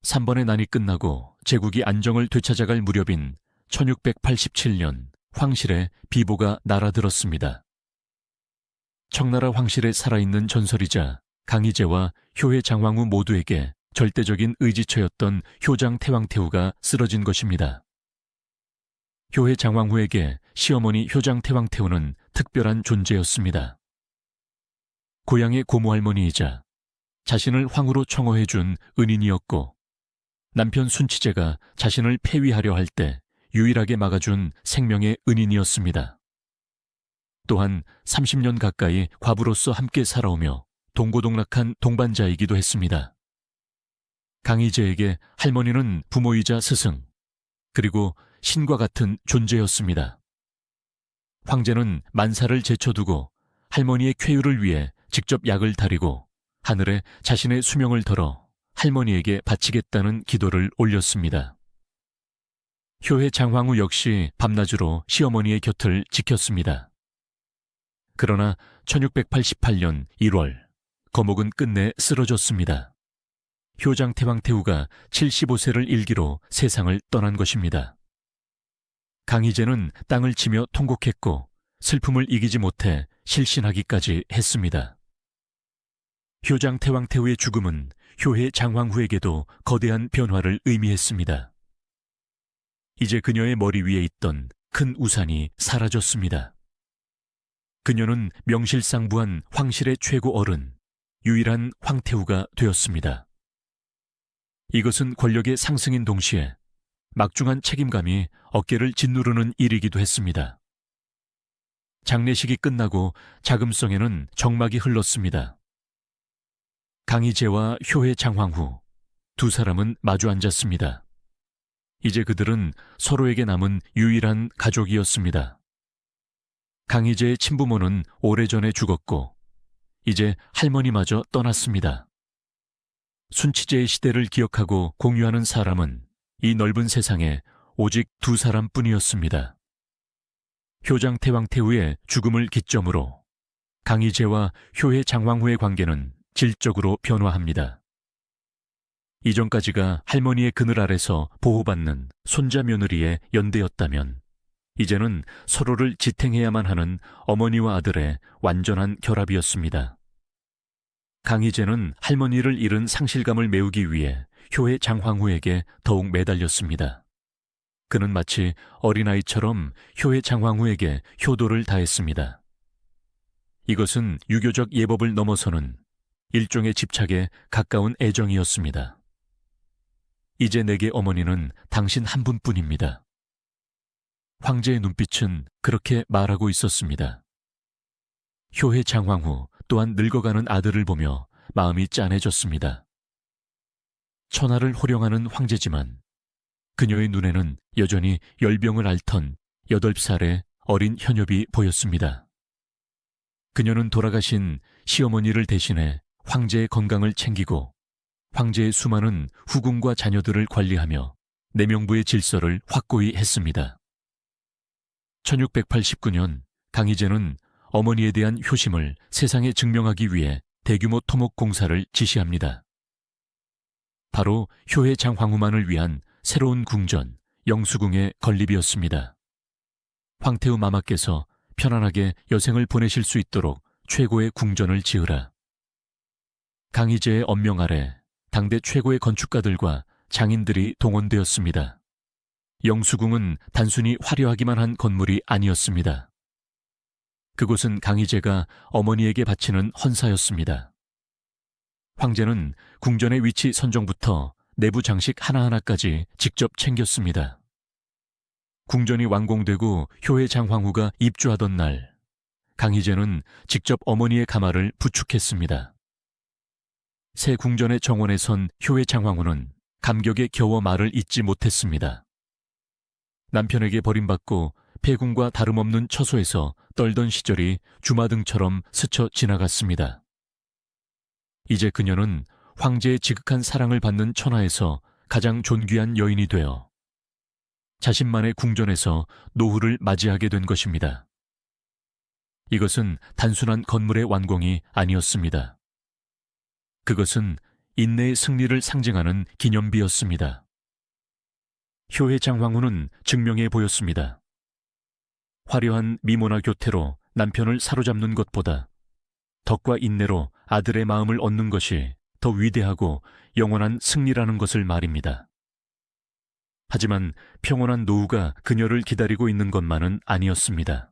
3번의 난이 끝나고 제국이 안정을 되찾아갈 무렵인 1687년 황실에 비보가 날아들었습니다. 청나라 황실에 살아있는 전설이자 강희제와 효의 장황후 모두에게 절대적인 의지처였던 효장 태왕태후가 쓰러진 것입니다. 효의 장황후에게 시어머니 효장 태왕태후는 특별한 존재였습니다. 고향의 고모할머니이자 자신을 황후로 청어해준 은인이었고 남편 순치제가 자신을 폐위하려 할 때 유일하게 막아준 생명의 은인이었습니다. 또한 30년 가까이 과부로서 함께 살아오며 동고동락한 동반자이기도 했습니다. 강희제에게 할머니는 부모이자 스승, 그리고 신과 같은 존재였습니다. 황제는 만사를 제쳐두고 할머니의 쾌유를 위해 직접 약을 다리고 하늘에 자신의 수명을 걸어 할머니에게 바치겠다는 기도를 올렸습니다. 효의 장황후 역시 밤낮으로 시어머니의 곁을 지켰습니다. 그러나 1688년 1월 거목은 끝내 쓰러졌습니다. 효장 태왕태후가 75세를 일기로 세상을 떠난 것입니다. 강희제는 땅을 치며 통곡했고 슬픔을 이기지 못해 실신하기까지 했습니다. 효장 태왕태후의 죽음은 효의 장황후에게도 거대한 변화를 의미했습니다. 이제 그녀의 머리 위에 있던 큰 우산이 사라졌습니다. 그녀는 명실상부한 황실의 최고 어른, 유일한 황태후가 되었습니다. 이것은 권력의 상승인 동시에 막중한 책임감이 어깨를 짓누르는 일이기도 했습니다. 장례식이 끝나고 자금성에는 정막이 흘렀습니다. 강희제와 효의 장황후 두 사람은 마주 앉았습니다. 이제 그들은 서로에게 남은 유일한 가족이었습니다. 강희제의 친부모는 오래전에 죽었고 이제 할머니마저 떠났습니다. 순치제의 시대를 기억하고 공유하는 사람은 이 넓은 세상에 오직 두 사람뿐이었습니다. 효장 태왕태후의 죽음을 기점으로 강희제와 효의 장황후의 관계는 질적으로 변화합니다. 이전까지가 할머니의 그늘 아래서 보호받는 손자 며느리의 연대였다면 이제는 서로를 지탱해야만 하는 어머니와 아들의 완전한 결합이었습니다. 강희제는 할머니를 잃은 상실감을 메우기 위해 효의 장황후에게 더욱 매달렸습니다. 그는 마치 어린아이처럼 효의 장황후에게 효도를 다했습니다. 이것은 유교적 예법을 넘어서는 일종의 집착에 가까운 애정이었습니다. 이제 내게 어머니는 당신 한 분뿐입니다. 황제의 눈빛은 그렇게 말하고 있었습니다. 효의 장황후 또한 늙어가는 아들을 보며 마음이 짠해졌습니다. 천하를 호령하는 황제지만 그녀의 눈에는 여전히 열병을 앓던 8살의 어린 현엽이 보였습니다. 그녀는 돌아가신 시어머니를 대신해 황제의 건강을 챙기고 황제의 수많은 후궁과 자녀들을 관리하며 내명부의 질서를 확고히 했습니다. 1689년 강희제는 어머니에 대한 효심을 세상에 증명하기 위해 대규모 토목 공사를 지시합니다. 바로 효의 장황후만을 위한 새로운 궁전 영수궁의 건립이었습니다. 황태후 마마께서 편안하게 여생을 보내실 수 있도록 최고의 궁전을 지으라. 강희제의 엄명 아래 당대 최고의 건축가들과 장인들이 동원되었습니다. 영수궁은 단순히 화려하기만 한 건물이 아니었습니다. 그곳은 강희제가 어머니에게 바치는 헌사였습니다. 황제는 궁전의 위치 선정부터 내부 장식 하나하나까지 직접 챙겼습니다. 궁전이 완공되고 효의 장황후가 입주하던 날, 강희제는 직접 어머니의 가마를 부축했습니다. 새 궁전의 정원에 선 효의 장황후는 감격에 겨워 말을 잇지 못했습니다. 남편에게 버림받고 폐궁과 다름없는 처소에서 떨던 시절이 주마등처럼 스쳐 지나갔습니다. 이제 그녀는 황제의 지극한 사랑을 받는 천하에서 가장 존귀한 여인이 되어 자신만의 궁전에서 노후를 맞이하게 된 것입니다. 이것은 단순한 건물의 완공이 아니었습니다. 그것은 인내의 승리를 상징하는 기념비였습니다. 효의 장황후는 증명해 보였습니다. 화려한 미모나 교태로 남편을 사로잡는 것보다 덕과 인내로 아들의 마음을 얻는 것이 더 위대하고 영원한 승리라는 것을 말입니다. 하지만 평온한 노후가 그녀를 기다리고 있는 것만은 아니었습니다.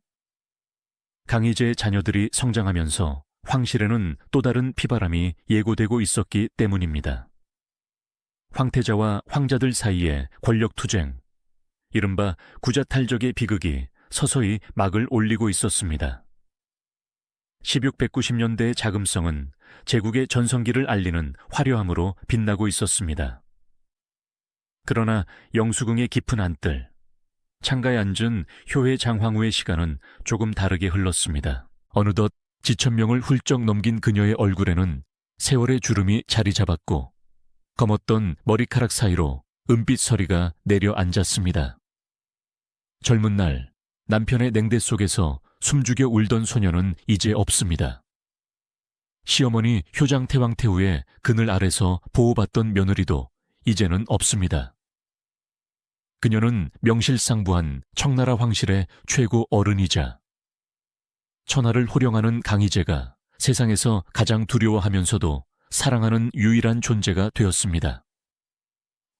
강희제의 자녀들이 성장하면서 황실에는 또 다른 피바람이 예고되고 있었기 때문입니다. 황태자와 황자들 사이의 권력투쟁, 이른바 구자탈적의 비극이 서서히 막을 올리고 있었습니다. 1690년대의 자금성은 제국의 전성기를 알리는 화려함으로 빛나고 있었습니다. 그러나 영수궁의 깊은 안뜰, 창가에 앉은 효의 장황후의 시간은 조금 다르게 흘렀습니다. 어느덧 지천명을 훌쩍 넘긴 그녀의 얼굴에는 세월의 주름이 자리 잡았고 검었던 머리카락 사이로 은빛 서리가 내려앉았습니다. 젊은 날 남편의 냉대 속에서 숨죽여 울던 소녀는 이제 없습니다. 시어머니 효장태왕태 후에 그늘 아래서 보호받던 며느리도 이제는 없습니다. 그녀는 명실상부한 청나라 황실의 최고 어른이자 천하를 호령하는 강희제가 세상에서 가장 두려워하면서도 사랑하는 유일한 존재가 되었습니다.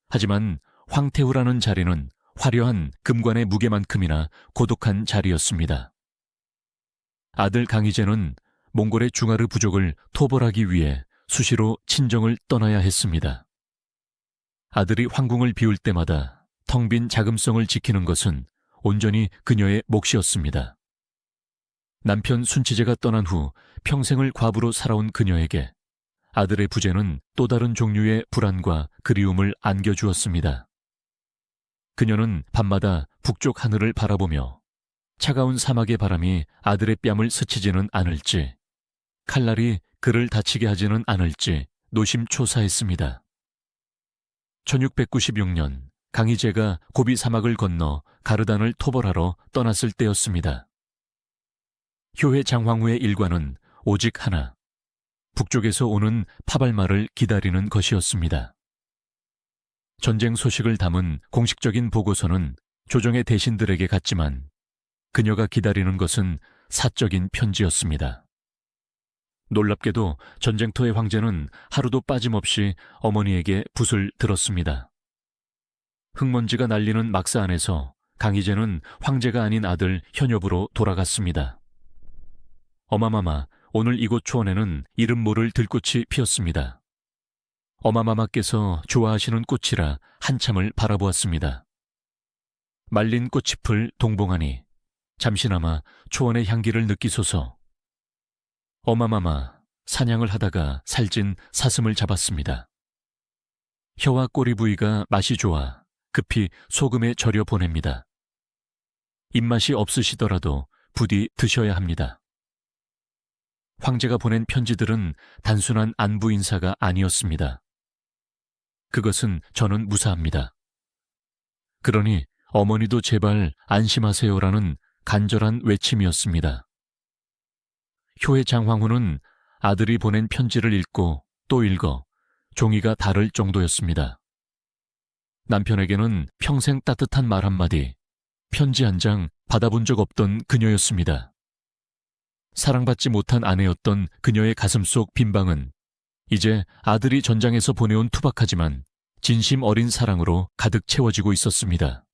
하지만 황태후라는 자리는 화려한 금관의 무게만큼이나 고독한 자리였습니다. 아들 강희제는 몽골의 중하르 부족을 토벌하기 위해 수시로 친정을 떠나야 했습니다. 아들이 황궁을 비울 때마다 텅 빈 자금성을 지키는 것은 온전히 그녀의 몫이었습니다. 남편 순치제가 떠난 후 평생을 과부로 살아온 그녀에게 아들의 부재는 또 다른 종류의 불안과 그리움을 안겨주었습니다. 그녀는 밤마다 북쪽 하늘을 바라보며 차가운 사막의 바람이 아들의 뺨을 스치지는 않을지, 칼날이 그를 다치게 하지는 않을지 노심초사했습니다. 1696년 강희제가 고비 사막을 건너 가르단을 토벌하러 떠났을 때였습니다. 효의 장황후의 일과는 오직 하나, 북쪽에서 오는 파발마를 기다리는 것이었습니다. 전쟁 소식을 담은 공식적인 보고서는 조정의 대신들에게 갔지만 그녀가 기다리는 것은 사적인 편지였습니다. 놀랍게도 전쟁터의 황제는 하루도 빠짐없이 어머니에게 붓을 들었습니다. 흙먼지가 날리는 막사 안에서 강희제는 황제가 아닌 아들 현엽으로 돌아갔습니다. 어마마마, 오늘 이곳 초원에는 이름 모를 들꽃이 피었습니다. 어마마마께서 좋아하시는 꽃이라 한참을 바라보았습니다. 말린 꽃잎을 동봉하니 잠시나마 초원의 향기를 느끼소서. 어마마마, 사냥을 하다가 살찐 사슴을 잡았습니다. 혀와 꼬리 부위가 맛이 좋아 급히 소금에 절여 보냅니다. 입맛이 없으시더라도 부디 드셔야 합니다. 황제가 보낸 편지들은 단순한 안부 인사가 아니었습니다. 그것은 저는 무사합니다. 그러니 어머니도 제발 안심하세요라는 간절한 외침이었습니다. 효의 장황후는 아들이 보낸 편지를 읽고 또 읽어 종이가 다를 정도였습니다. 남편에게는 평생 따뜻한 말 한마디, 편지 한 장 받아본 적 없던 그녀였습니다. 사랑받지 못한 아내였던 그녀의 가슴속 빈방은 이제 아들이 전장에서 보내온 투박하지만 진심 어린 사랑으로 가득 채워지고 있었습니다.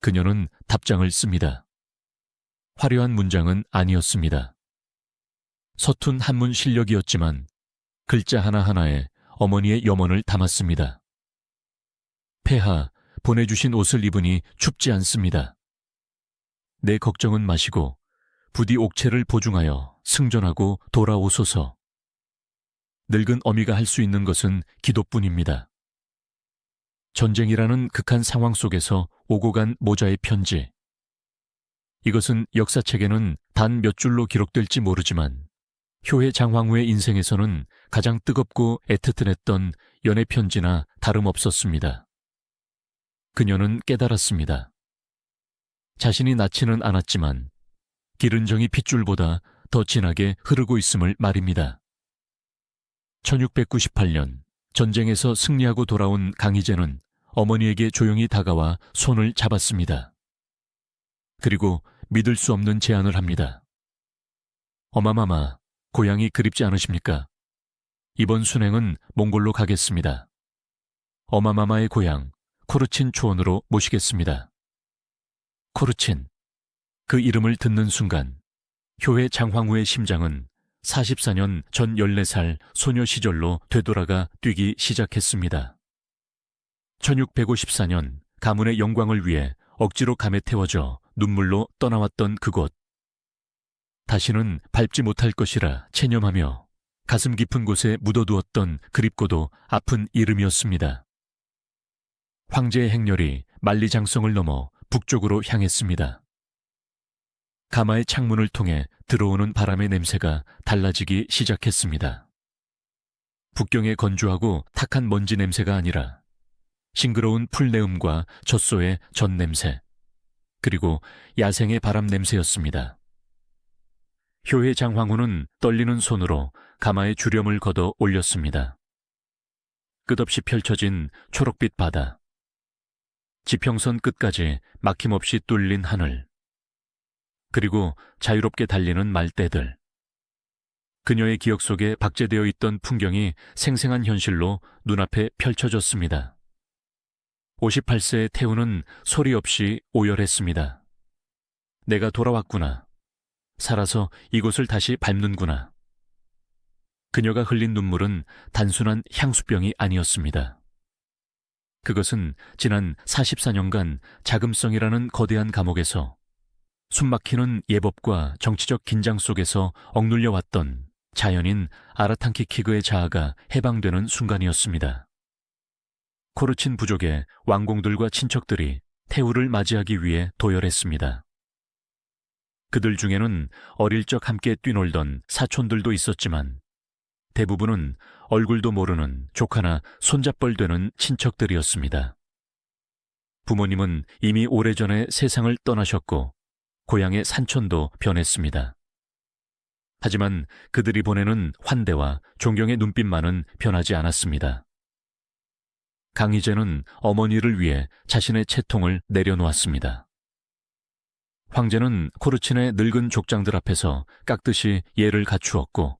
그녀는 답장을 씁니다. 화려한 문장은 아니었습니다. 서툰 한문 실력이었지만 글자 하나하나에 어머니의 염원을 담았습니다. 폐하, 보내주신 옷을 입으니 춥지 않습니다. 내 걱정은 마시고 부디 옥체를 보증하여 승전하고 돌아오소서. 늙은 어미가 할 수 있는 것은 기도뿐입니다. 전쟁이라는 극한 상황 속에서 오고 간 모자의 편지. 이것은 역사책에는 단 몇 줄로 기록될지 모르지만 효의 장황후의 인생에서는 가장 뜨겁고 애틋했던 연애 편지나 다름없었습니다. 그녀는 깨달았습니다. 자신이 낳지는 않았지만 기른정이 핏줄보다 더 진하게 흐르고 있음을 말입니다. 1698년 전쟁에서 승리하고 돌아온 강희제는 어머니에게 조용히 다가와 손을 잡았습니다. 그리고 믿을 수 없는 제안을 합니다. 어마마마, 고향이 그립지 않으십니까? 이번 순행은 몽골로 가겠습니다. 어마마마의 고향 코르친 초원으로 모시겠습니다. 코르친. 그 이름을 듣는 순간 효의 장황후의 심장은 44년 전 14살 소녀 시절로 되돌아가 뛰기 시작했습니다. 1654년 가문의 영광을 위해 억지로 감에 태워져 눈물로 떠나왔던 그곳. 다시는 밟지 못할 것이라 체념하며 가슴 깊은 곳에 묻어두었던 그립고도 아픈 이름이었습니다. 황제의 행렬이 만리장성을 넘어 북쪽으로 향했습니다. 가마의 창문을 통해 들어오는 바람의 냄새가 달라지기 시작했습니다. 북경의 건조하고 탁한 먼지 냄새가 아니라 싱그러운 풀내음과 젖소의 젖냄새, 그리고 야생의 바람 냄새였습니다. 효의 장황후는 떨리는 손으로 가마의 주렴을 걷어 올렸습니다. 끝없이 펼쳐진 초록빛 바다, 지평선 끝까지 막힘없이 뚫린 하늘, 그리고 자유롭게 달리는 말떼들. 그녀의 기억 속에 박제되어 있던 풍경이 생생한 현실로 눈앞에 펼쳐졌습니다. 58세의 태우는 소리 없이 오열했습니다. 내가 돌아왔구나. 살아서 이곳을 다시 밟는구나. 그녀가 흘린 눈물은 단순한 향수병이 아니었습니다. 그것은 지난 44년간 자금성이라는 거대한 감옥에서 숨막히는 예법과 정치적 긴장 속에서 억눌려왔던 자연인 아라탄키키그의 자아가 해방되는 순간이었습니다. 코르친 부족의 왕공들과 친척들이 태우를 맞이하기 위해 도열했습니다. 그들 중에는 어릴 적 함께 뛰놀던 사촌들도 있었지만 대부분은 얼굴도 모르는 조카나 손잡벌 되는 친척들이었습니다. 부모님은 이미 오래전에 세상을 떠나셨고 고향의 산천도 변했습니다. 하지만 그들이 보내는 환대와 존경의 눈빛만은 변하지 않았습니다. 강희제는 어머니를 위해 자신의 채통을 내려놓았습니다. 황제는 코르친의 늙은 족장들 앞에서 깍듯이 예를 갖추었고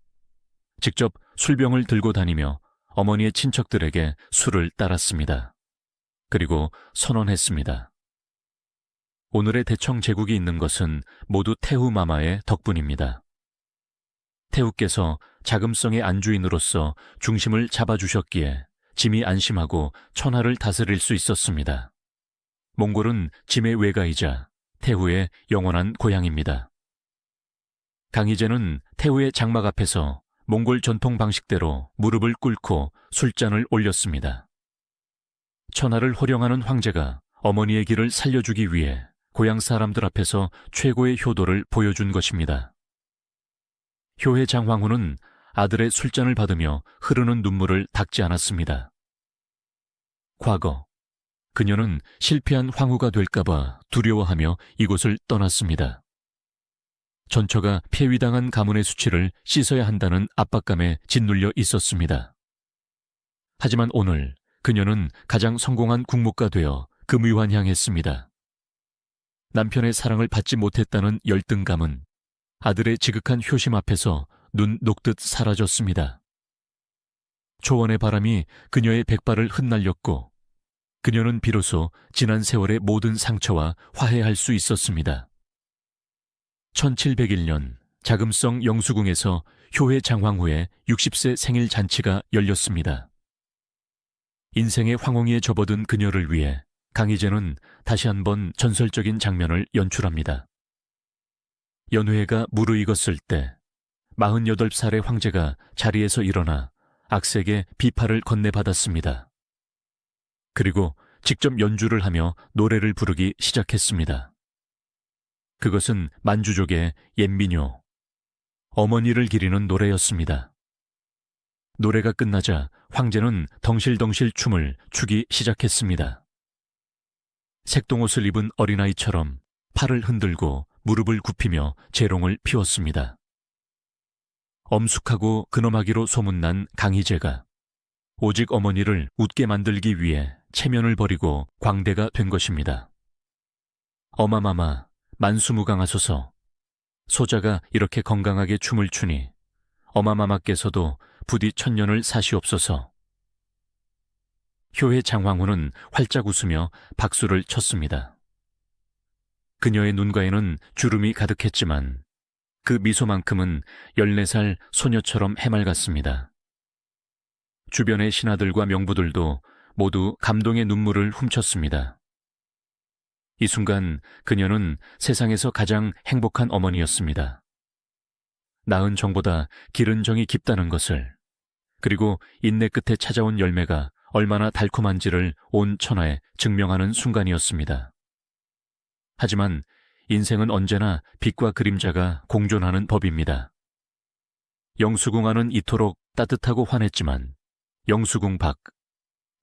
직접 술병을 들고 다니며 어머니의 친척들에게 술을 따랐습니다. 그리고 선언했습니다. 오늘의 대청 제국이 있는 것은 모두 태후 마마의 덕분입니다. 태후께서 자금성의 안주인으로서 중심을 잡아주셨기에 짐이 안심하고 천하를 다스릴 수 있었습니다. 몽골은 짐의 외가이자 태후의 영원한 고향입니다. 강희제는 태후의 장막 앞에서 몽골 전통 방식대로 무릎을 꿇고 술잔을 올렸습니다. 천하를 호령하는 황제가 어머니의 길을 살려주기 위해 고향 사람들 앞에서 최고의 효도를 보여준 것입니다. 효의 장황후는 아들의 술잔을 받으며 흐르는 눈물을 닦지 않았습니다. 과거, 그녀는 실패한 황후가 될까봐 두려워하며 이곳을 떠났습니다. 전처가 폐위당한 가문의 수치를 씻어야 한다는 압박감에 짓눌려 있었습니다. 하지만 오늘 그녀는 가장 성공한 국무가 되어 금위환 향했습니다. 남편의 사랑을 받지 못했다는 열등감은 아들의 지극한 효심 앞에서 눈 녹듯 사라졌습니다. 초원의 바람이 그녀의 백발을 흩날렸고 그녀는 비로소 지난 세월의 모든 상처와 화해할 수 있었습니다. 1701년 자금성 영수궁에서 효의 장황후의 60세 생일 잔치가 열렸습니다. 인생의 황홍이에 접어든 그녀를 위해 강희제는 다시 한번 전설적인 장면을 연출합니다. 연회가 무르익었을 때 48살의 황제가 자리에서 일어나 악색의 비파를 건네받았습니다. 그리고 직접 연주를 하며 노래를 부르기 시작했습니다. 그것은 만주족의 옛민요, 어머니를 기리는 노래였습니다. 노래가 끝나자 황제는 덩실덩실 춤을 추기 시작했습니다. 색동옷을 입은 어린아이처럼 팔을 흔들고 무릎을 굽히며 재롱을 피웠습니다. 엄숙하고 근엄하기로 소문난 강희제가 오직 어머니를 웃게 만들기 위해 체면을 버리고 광대가 된 것입니다. 어마마마 만수무강하소서. 소자가 이렇게 건강하게 춤을 추니 어마마마께서도 부디 천년을 사시옵소서. 효의 장황후는 활짝 웃으며 박수를 쳤습니다. 그녀의 눈가에는 주름이 가득했지만 그 미소만큼은 14살 소녀처럼 해맑았습니다. 주변의 신하들과 명부들도 모두 감동의 눈물을 훔쳤습니다. 이 순간 그녀는 세상에서 가장 행복한 어머니였습니다. 낳은 정보다 기른 정이 깊다는 것을, 그리고 인내 끝에 찾아온 열매가 얼마나 달콤한지를 온 천하에 증명하는 순간이었습니다. 하지만 인생은 언제나 빛과 그림자가 공존하는 법입니다. 영수궁 안은 이토록 따뜻하고 환했지만 영수궁 밖,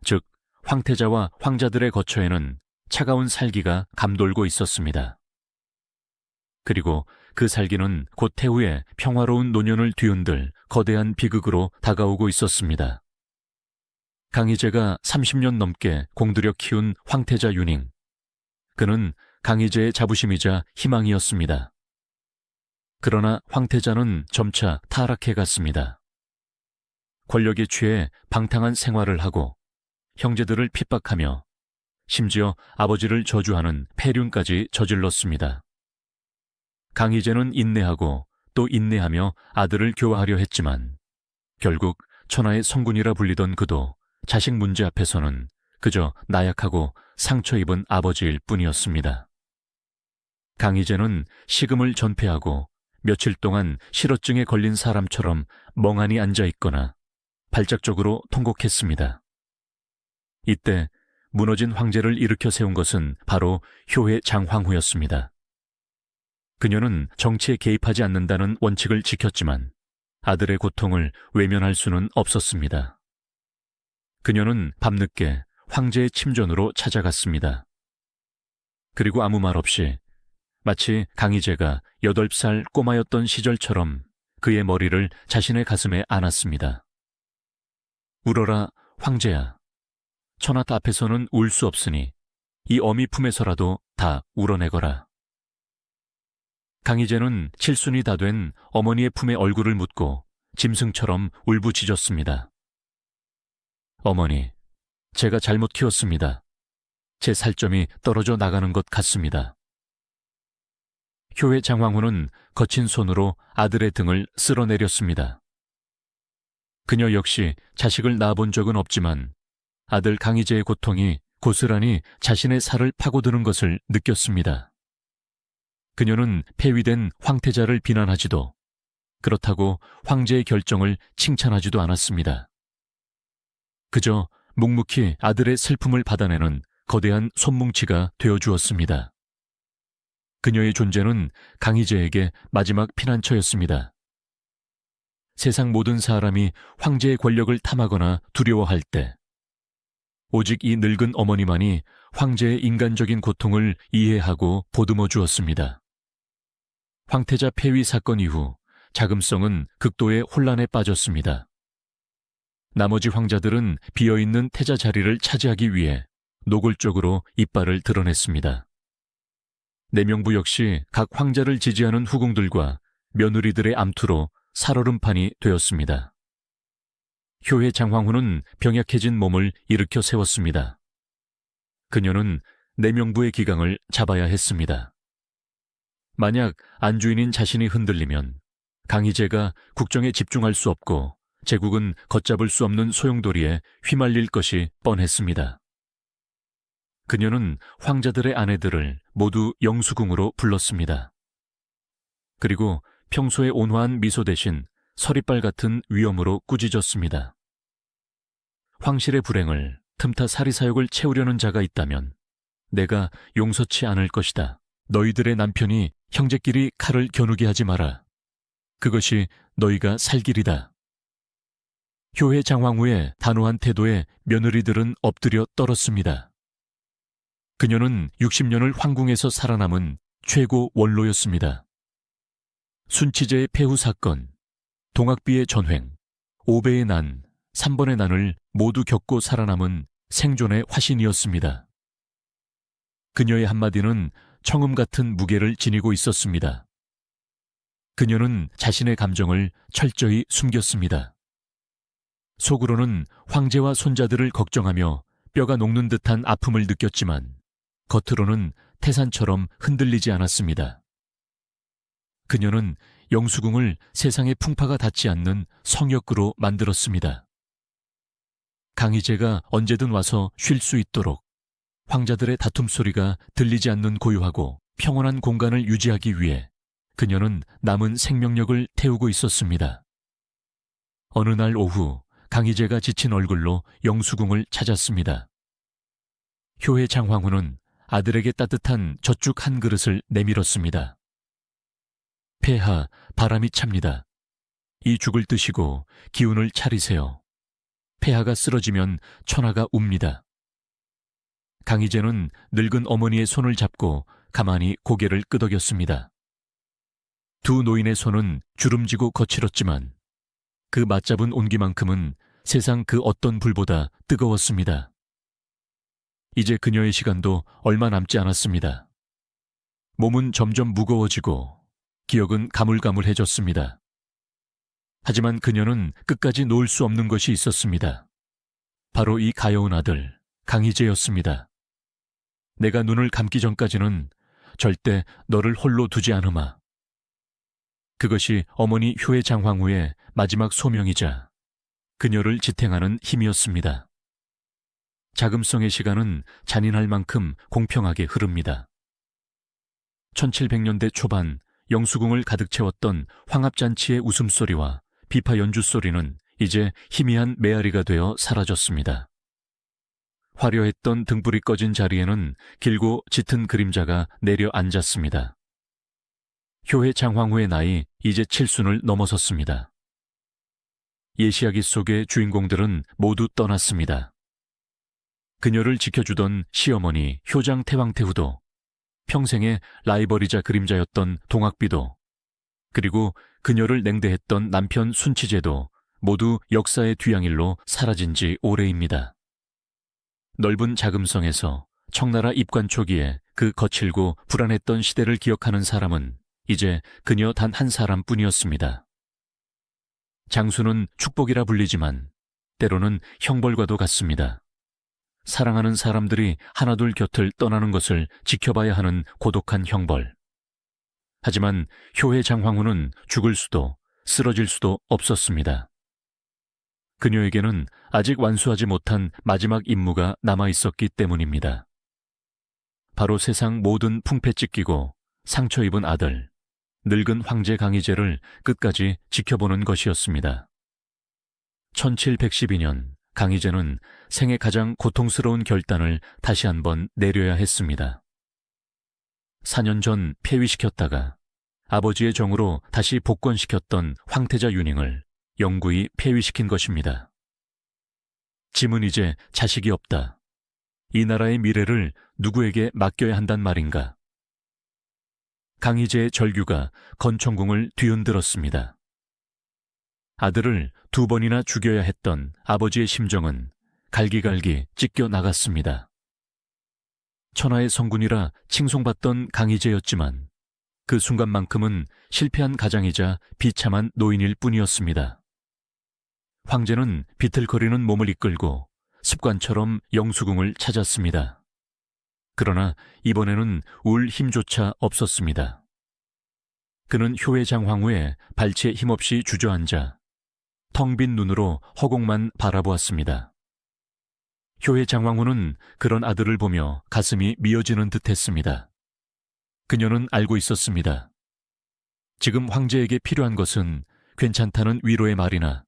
즉 황태자와 황자들의 거처에는 차가운 살기가 감돌고 있었습니다. 그리고 그 살기는 곧 태후에 평화로운 노년을 뒤흔들 거대한 비극으로 다가오고 있었습니다. 강희제가 30년 넘게 공들여 키운 황태자 윤잉. 그는 강희제의 자부심이자 희망이었습니다. 그러나 황태자는 점차 타락해 갔습니다. 권력에 취해 방탕한 생활을 하고 형제들을 핍박하며 심지어 아버지를 저주하는 폐륜까지 저질렀습니다. 강희제는 인내하고 또 인내하며 아들을 교화하려 했지만 결국 천하의 성군이라 불리던 그도 자식 문제 앞에서는 그저 나약하고 상처 입은 아버지일 뿐이었습니다. 강희제는 식음을 전폐하고 며칠 동안 실어증에 걸린 사람처럼 멍하니 앉아 있거나 발작적으로 통곡했습니다. 이때 무너진 황제를 일으켜 세운 것은 바로 효의 장황후였습니다. 그녀는 정치에 개입하지 않는다는 원칙을 지켰지만 아들의 고통을 외면할 수는 없었습니다. 그녀는 밤늦게 황제의 침전으로 찾아갔습니다. 그리고 아무 말 없이 마치 강희제가 8살 꼬마였던 시절처럼 그의 머리를 자신의 가슴에 안았습니다. 울어라, 황제야. 천하 앞에서는 울 수 없으니 이 어미 품에서라도 다 울어내거라. 강희제는 칠순이 다 된 어머니의 품에 얼굴을 묻고 짐승처럼 울부짖었습니다. 어머니, 제가 잘못 키웠습니다. 제 살점이 떨어져 나가는 것 같습니다. 효의 장황후는 거친 손으로 아들의 등을 쓸어내렸습니다. 그녀 역시 자식을 낳아본 적은 없지만 아들 강희제의 고통이 고스란히 자신의 살을 파고드는 것을 느꼈습니다. 그녀는 폐위된 황태자를 비난하지도, 그렇다고 황제의 결정을 칭찬하지도 않았습니다. 그저 묵묵히 아들의 슬픔을 받아내는 거대한 손뭉치가 되어주었습니다. 그녀의 존재는 강희제에게 마지막 피난처였습니다. 세상 모든 사람이 황제의 권력을 탐하거나 두려워할 때 오직 이 늙은 어머니만이 황제의 인간적인 고통을 이해하고 보듬어 주었습니다. 황태자 폐위 사건 이후 자금성은 극도의 혼란에 빠졌습니다. 나머지 황자들은 비어있는 태자 자리를 차지하기 위해 노골적으로 이빨을 드러냈습니다. 내명부 역시 각 황자를 지지하는 후궁들과 며느리들의 암투로 살얼음판이 되었습니다. 효의 장황후는 병약해진 몸을 일으켜 세웠습니다. 그녀는 내명부의 기강을 잡아야 했습니다. 만약 안주인인 자신이 흔들리면 강희제가 국정에 집중할 수 없고 제국은 걷잡을 수 없는 소용돌이에 휘말릴 것이 뻔했습니다. 그녀는 황자들의 아내들을 모두 영수궁으로 불렀습니다. 그리고 평소의 온화한 미소 대신 서리빨 같은 위엄으로 꾸짖었습니다. 황실의 불행을 틈타 사리사욕을 채우려는 자가 있다면 내가 용서치 않을 것이다. 너희들의 남편이 형제끼리 칼을 겨누게 하지 마라. 그것이 너희가 살 길이다. 효의 장황후의 단호한 태도에 며느리들은 엎드려 떨었습니다. 그녀는 60년을 황궁에서 살아남은 최고 원로였습니다. 순치제의 폐후 사건, 동학비의 전횡, 5배의 난, 3번의 난을 모두 겪고 살아남은 생존의 화신이었습니다. 그녀의 한마디는 청음 같은 무게를 지니고 있었습니다. 그녀는 자신의 감정을 철저히 숨겼습니다. 속으로는 황제와 손자들을 걱정하며 뼈가 녹는 듯한 아픔을 느꼈지만 겉으로는 태산처럼 흔들리지 않았습니다. 그녀는 영수궁을 세상의 풍파가 닿지 않는 성역으로 만들었습니다. 강희제가 언제든 와서 쉴 수 있도록 황자들의 다툼 소리가 들리지 않는 고요하고 평온한 공간을 유지하기 위해 그녀는 남은 생명력을 태우고 있었습니다. 어느 날 오후 강희제가 지친 얼굴로 영수궁을 찾았습니다. 효의 장황후는 아들에게 따뜻한 젖죽 한 그릇을 내밀었습니다. 폐하, 바람이 찹니다. 이 죽을 드시고 기운을 차리세요. 폐하가 쓰러지면 천하가 웁니다. 강희제는 늙은 어머니의 손을 잡고 가만히 고개를 끄덕였습니다. 두 노인의 손은 주름지고 거칠었지만 그 맞잡은 온기만큼은 세상 그 어떤 불보다 뜨거웠습니다. 이제 그녀의 시간도 얼마 남지 않았습니다. 몸은 점점 무거워지고 기억은 가물가물해졌습니다. 하지만 그녀는 끝까지 놓을 수 없는 것이 있었습니다. 바로 이 가여운 아들, 강희제였습니다. 내가 눈을 감기 전까지는 절대 너를 홀로 두지 않으마. 그것이 어머니 효의 장황후의 마지막 소명이자 그녀를 지탱하는 힘이었습니다. 자금성의 시간은 잔인할 만큼 공평하게 흐릅니다. 1700년대 초반 영수궁을 가득 채웠던 황합잔치의 웃음소리와 비파 연주소리는 이제 희미한 메아리가 되어 사라졌습니다. 화려했던 등불이 꺼진 자리에는 길고 짙은 그림자가 내려 앉았습니다. 효의 장황후의 나이 이제 7순을 넘어섰습니다. 예시야기 속의 주인공들은 모두 떠났습니다. 그녀를 지켜주던 시어머니 효장 태왕태후도, 평생의 라이벌이자 그림자였던 동학비도, 그리고 그녀를 냉대했던 남편 순치제도 모두 역사의 뒤양일로 사라진 지 오래입니다. 넓은 자금성에서 청나라 입관 초기에 그 거칠고 불안했던 시대를 기억하는 사람은 이제 그녀 단 한 사람뿐이었습니다. 장수는 축복이라 불리지만 때로는 형벌과도 같습니다. 사랑하는 사람들이 하나둘 곁을 떠나는 것을 지켜봐야 하는 고독한 형벌. 하지만 효의 장황후는 죽을 수도 쓰러질 수도 없었습니다. 그녀에게는 아직 완수하지 못한 마지막 임무가 남아있었기 때문입니다. 바로 세상 모든 풍패 찢기고 상처 입은 아들, 늙은 황제 강희제를 끝까지 지켜보는 것이었습니다. 1712년 강희제는 생애 가장 고통스러운 결단을 다시 한번 내려야 했습니다. 4년 전 폐위시켰다가 아버지의 정으로 다시 복권시켰던 황태자 윤행을 영구히 폐위시킨 것입니다. 짐은 이제 자식이 없다. 이 나라의 미래를 누구에게 맡겨야 한단 말인가. 강희제의 절규가 건청궁을 뒤흔들었습니다. 아들을 2번이나 죽여야 했던 아버지의 심정은 갈기갈기 찢겨 나갔습니다. 천하의 성군이라 칭송받던 강희제였지만 그 순간만큼은 실패한 가장이자 비참한 노인일 뿐이었습니다. 황제는 비틀거리는 몸을 이끌고 습관처럼 영수궁을 찾았습니다. 그러나 이번에는 울 힘조차 없었습니다. 그는 효의 장황후의 발치에 힘없이 주저앉아 텅 빈 눈으로 허공만 바라보았습니다. 효의 장황후는 그런 아들을 보며 가슴이 미어지는 듯했습니다. 그녀는 알고 있었습니다. 지금 황제에게 필요한 것은 괜찮다는 위로의 말이나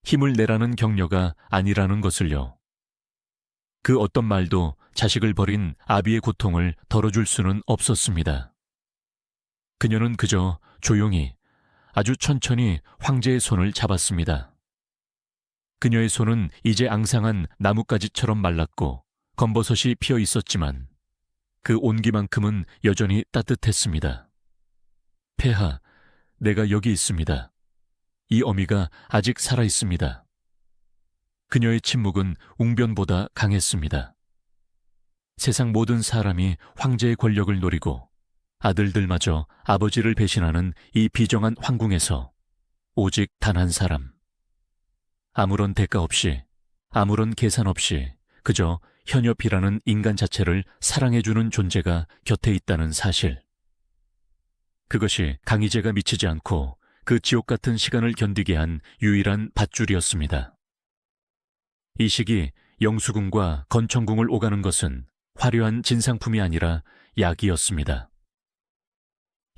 힘을 내라는 격려가 아니라는 것을요. 그 어떤 말도 자식을 버린 아비의 고통을 덜어줄 수는 없었습니다. 그녀는 그저 조용히 아주 천천히 황제의 손을 잡았습니다. 그녀의 손은 이제 앙상한 나뭇가지처럼 말랐고 검버섯이 피어 있었지만 그 온기만큼은 여전히 따뜻했습니다. 폐하, 내가 여기 있습니다. 이 어미가 아직 살아 있습니다. 그녀의 침묵은 웅변보다 강했습니다. 세상 모든 사람이 황제의 권력을 노리고 아들들마저 아버지를 배신하는 이 비정한 황궁에서 오직 단 한 사람. 아무런 대가 없이, 아무런 계산 없이 그저 현엽이라는 인간 자체를 사랑해주는 존재가 곁에 있다는 사실. 그것이 강희제가 미치지 않고 그 지옥 같은 시간을 견디게 한 유일한 밧줄이었습니다. 이 시기 영수궁과 건청궁을 오가는 것은 화려한 진상품이 아니라 약이었습니다.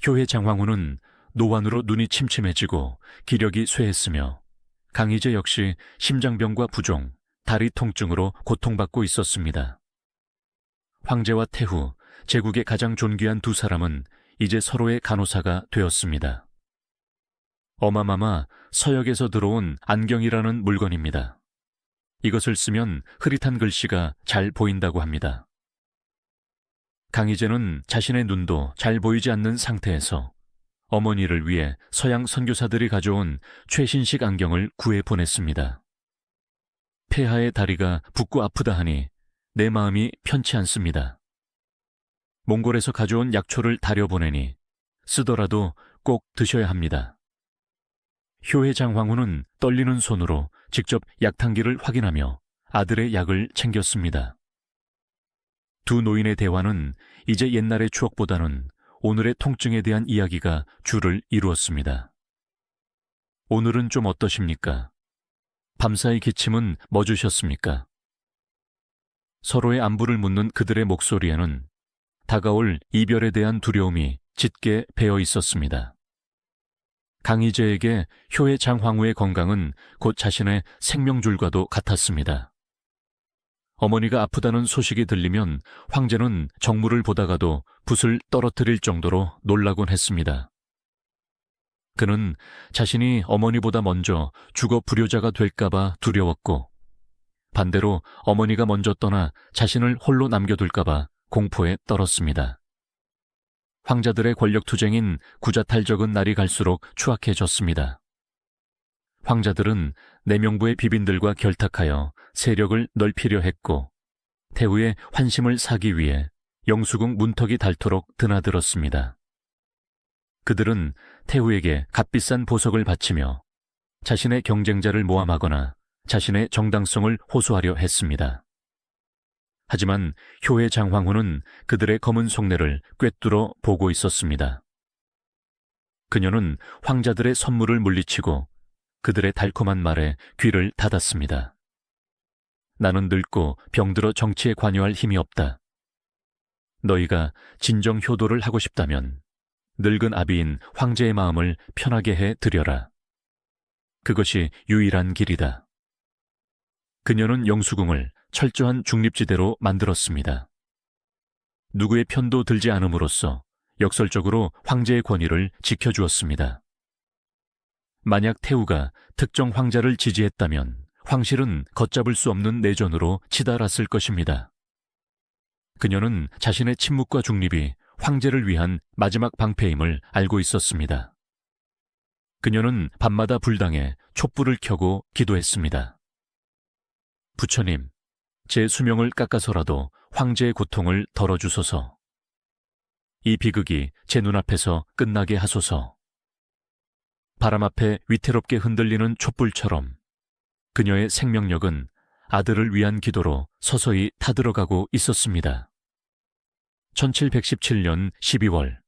효의 장황후는 노환으로 눈이 침침해지고 기력이 쇠했으며 강희제 역시 심장병과 부종, 다리 통증으로 고통받고 있었습니다. 황제와 태후, 제국의 가장 존귀한 두 사람은 이제 서로의 간호사가 되었습니다. 어마마마 서역에서 들어온 안경이라는 물건입니다. 이것을 쓰면 흐릿한 글씨가 잘 보인다고 합니다. 강희제는 자신의 눈도 잘 보이지 않는 상태에서 어머니를 위해 서양 선교사들이 가져온 최신식 안경을 구해 보냈습니다. 폐하의 다리가 붓고 아프다 하니 내 마음이 편치 않습니다. 몽골에서 가져온 약초를 다려보내니 쓰더라도 꼭 드셔야 합니다. 효의 장황후는 떨리는 손으로 직접 약탕기를 확인하며 아들의 약을 챙겼습니다. 두 노인의 대화는 이제 옛날의 추억보다는 오늘의 통증에 대한 이야기가 주를 이루었습니다. 오늘은 좀 어떠십니까? 밤사이 기침은 멎으셨습니까? 서로의 안부를 묻는 그들의 목소리에는 다가올 이별에 대한 두려움이 짙게 배어 있었습니다. 강희제에게 효의 장황후의 건강은 곧 자신의 생명줄과도 같았습니다. 어머니가 아프다는 소식이 들리면 황제는 정물을 보다가도 붓을 떨어뜨릴 정도로 놀라곤 했습니다. 그는 자신이 어머니보다 먼저 죽어 불효자가 될까봐 두려웠고, 반대로 어머니가 먼저 떠나 자신을 홀로 남겨둘까봐 공포에 떨었습니다. 황자들의 권력투쟁인 구자탈적은 날이 갈수록 추악해졌습니다. 황자들은 내명부의 비빈들과 결탁하여 세력을 넓히려 했고, 태후의 환심을 사기 위해 영수궁 문턱이 닳도록 드나들었습니다. 그들은 태후에게 값비싼 보석을 바치며 자신의 경쟁자를 모함하거나 자신의 정당성을 호소하려 했습니다. 하지만 효의 장황후는 그들의 검은 속내를 꿰뚫어 보고 있었습니다. 그녀는 황자들의 선물을 물리치고 그들의 달콤한 말에 귀를 닫았습니다. 나는 늙고 병들어 정치에 관여할 힘이 없다. 너희가 진정 효도를 하고 싶다면 늙은 아비인 황제의 마음을 편하게 해 드려라. 그것이 유일한 길이다. 그녀는 영수궁을 철저한 중립지대로 만들었습니다. 누구의 편도 들지 않음으로써 역설적으로 황제의 권위를 지켜주었습니다. 만약 태후가 특정 황자를 지지했다면 황실은 걷잡을 수 없는 내전으로 치달았을 것입니다. 그녀는 자신의 침묵과 중립이 황제를 위한 마지막 방패임을 알고 있었습니다. 그녀는 밤마다 불당에 촛불을 켜고 기도했습니다. 부처님, 제 수명을 깎아서라도 황제의 고통을 덜어주소서. 이 비극이 제 눈앞에서 끝나게 하소서. 바람 앞에 위태롭게 흔들리는 촛불처럼 그녀의 생명력은 아들을 위한 기도로 서서히 타들어가고 있었습니다. 1717년 12월,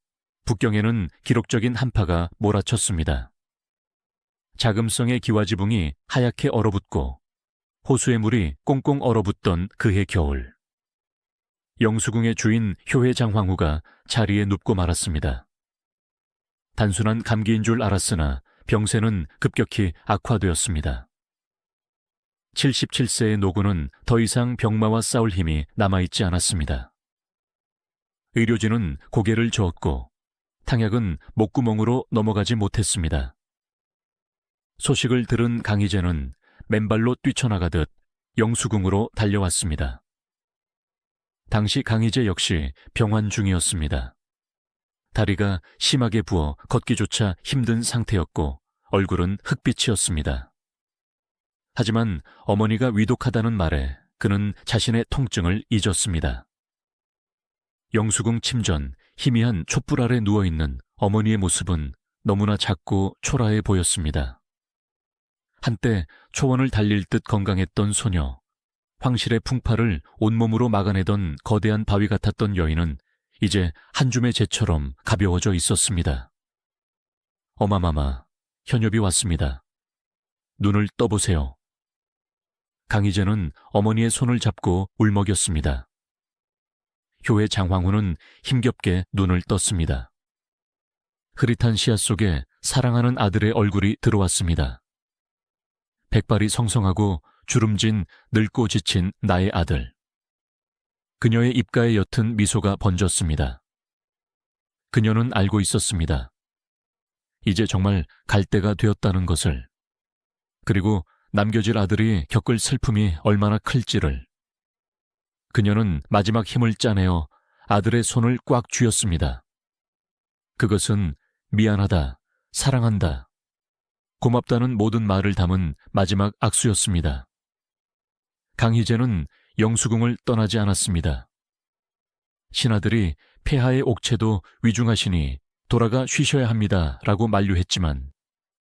북경에는 기록적인 한파가 몰아쳤습니다. 자금성의 기와지붕이 하얗게 얼어붙고 호수의 물이 꽁꽁 얼어붙던 그해 겨울, 영수궁의 주인 효의 장황후가 자리에 눕고 말았습니다. 단순한 감기인 줄 알았으나 병세는 급격히 악화되었습니다. 77세의 노군은 더 이상 병마와 싸울 힘이 남아있지 않았습니다. 의료진은 고개를 저었고 탕약은 목구멍으로 넘어가지 못했습니다. 소식을 들은 강희제는 맨발로 뛰쳐나가듯 영수궁으로 달려왔습니다. 당시 강희제 역시 병환 중이었습니다. 다리가 심하게 부어 걷기조차 힘든 상태였고 얼굴은 흑빛이었습니다. 하지만 어머니가 위독하다는 말에 그는 자신의 통증을 잊었습니다. 영수궁 침전 희미한 촛불 아래 누워있는 어머니의 모습은 너무나 작고 초라해 보였습니다. 한때 초원을 달릴 듯 건강했던 소녀, 황실의 풍파를 온몸으로 막아내던 거대한 바위 같았던 여인은 이제 한 줌의 재처럼 가벼워져 있었습니다. 어마마마, 현엽이 왔습니다. 눈을 떠보세요. 강희제는 어머니의 손을 잡고 울먹였습니다. 효의 장황후는 힘겹게 눈을 떴습니다. 흐릿한 시야 속에 사랑하는 아들의 얼굴이 들어왔습니다. 백발이 성성하고 주름진 늙고 지친 나의 아들. 그녀의 입가에 옅은 미소가 번졌습니다. 그녀는 알고 있었습니다. 이제 정말 갈 때가 되었다는 것을. 그리고 남겨질 아들이 겪을 슬픔이 얼마나 클지를. 그녀는 마지막 힘을 짜내어 아들의 손을 꽉 쥐었습니다. 그것은 미안하다, 사랑한다, 고맙다는 모든 말을 담은 마지막 악수였습니다. 강희제는 영수궁을 떠나지 않았습니다. 신하들이 폐하의 옥체도 위중하시니 돌아가 쉬셔야 합니다 라고 만류했지만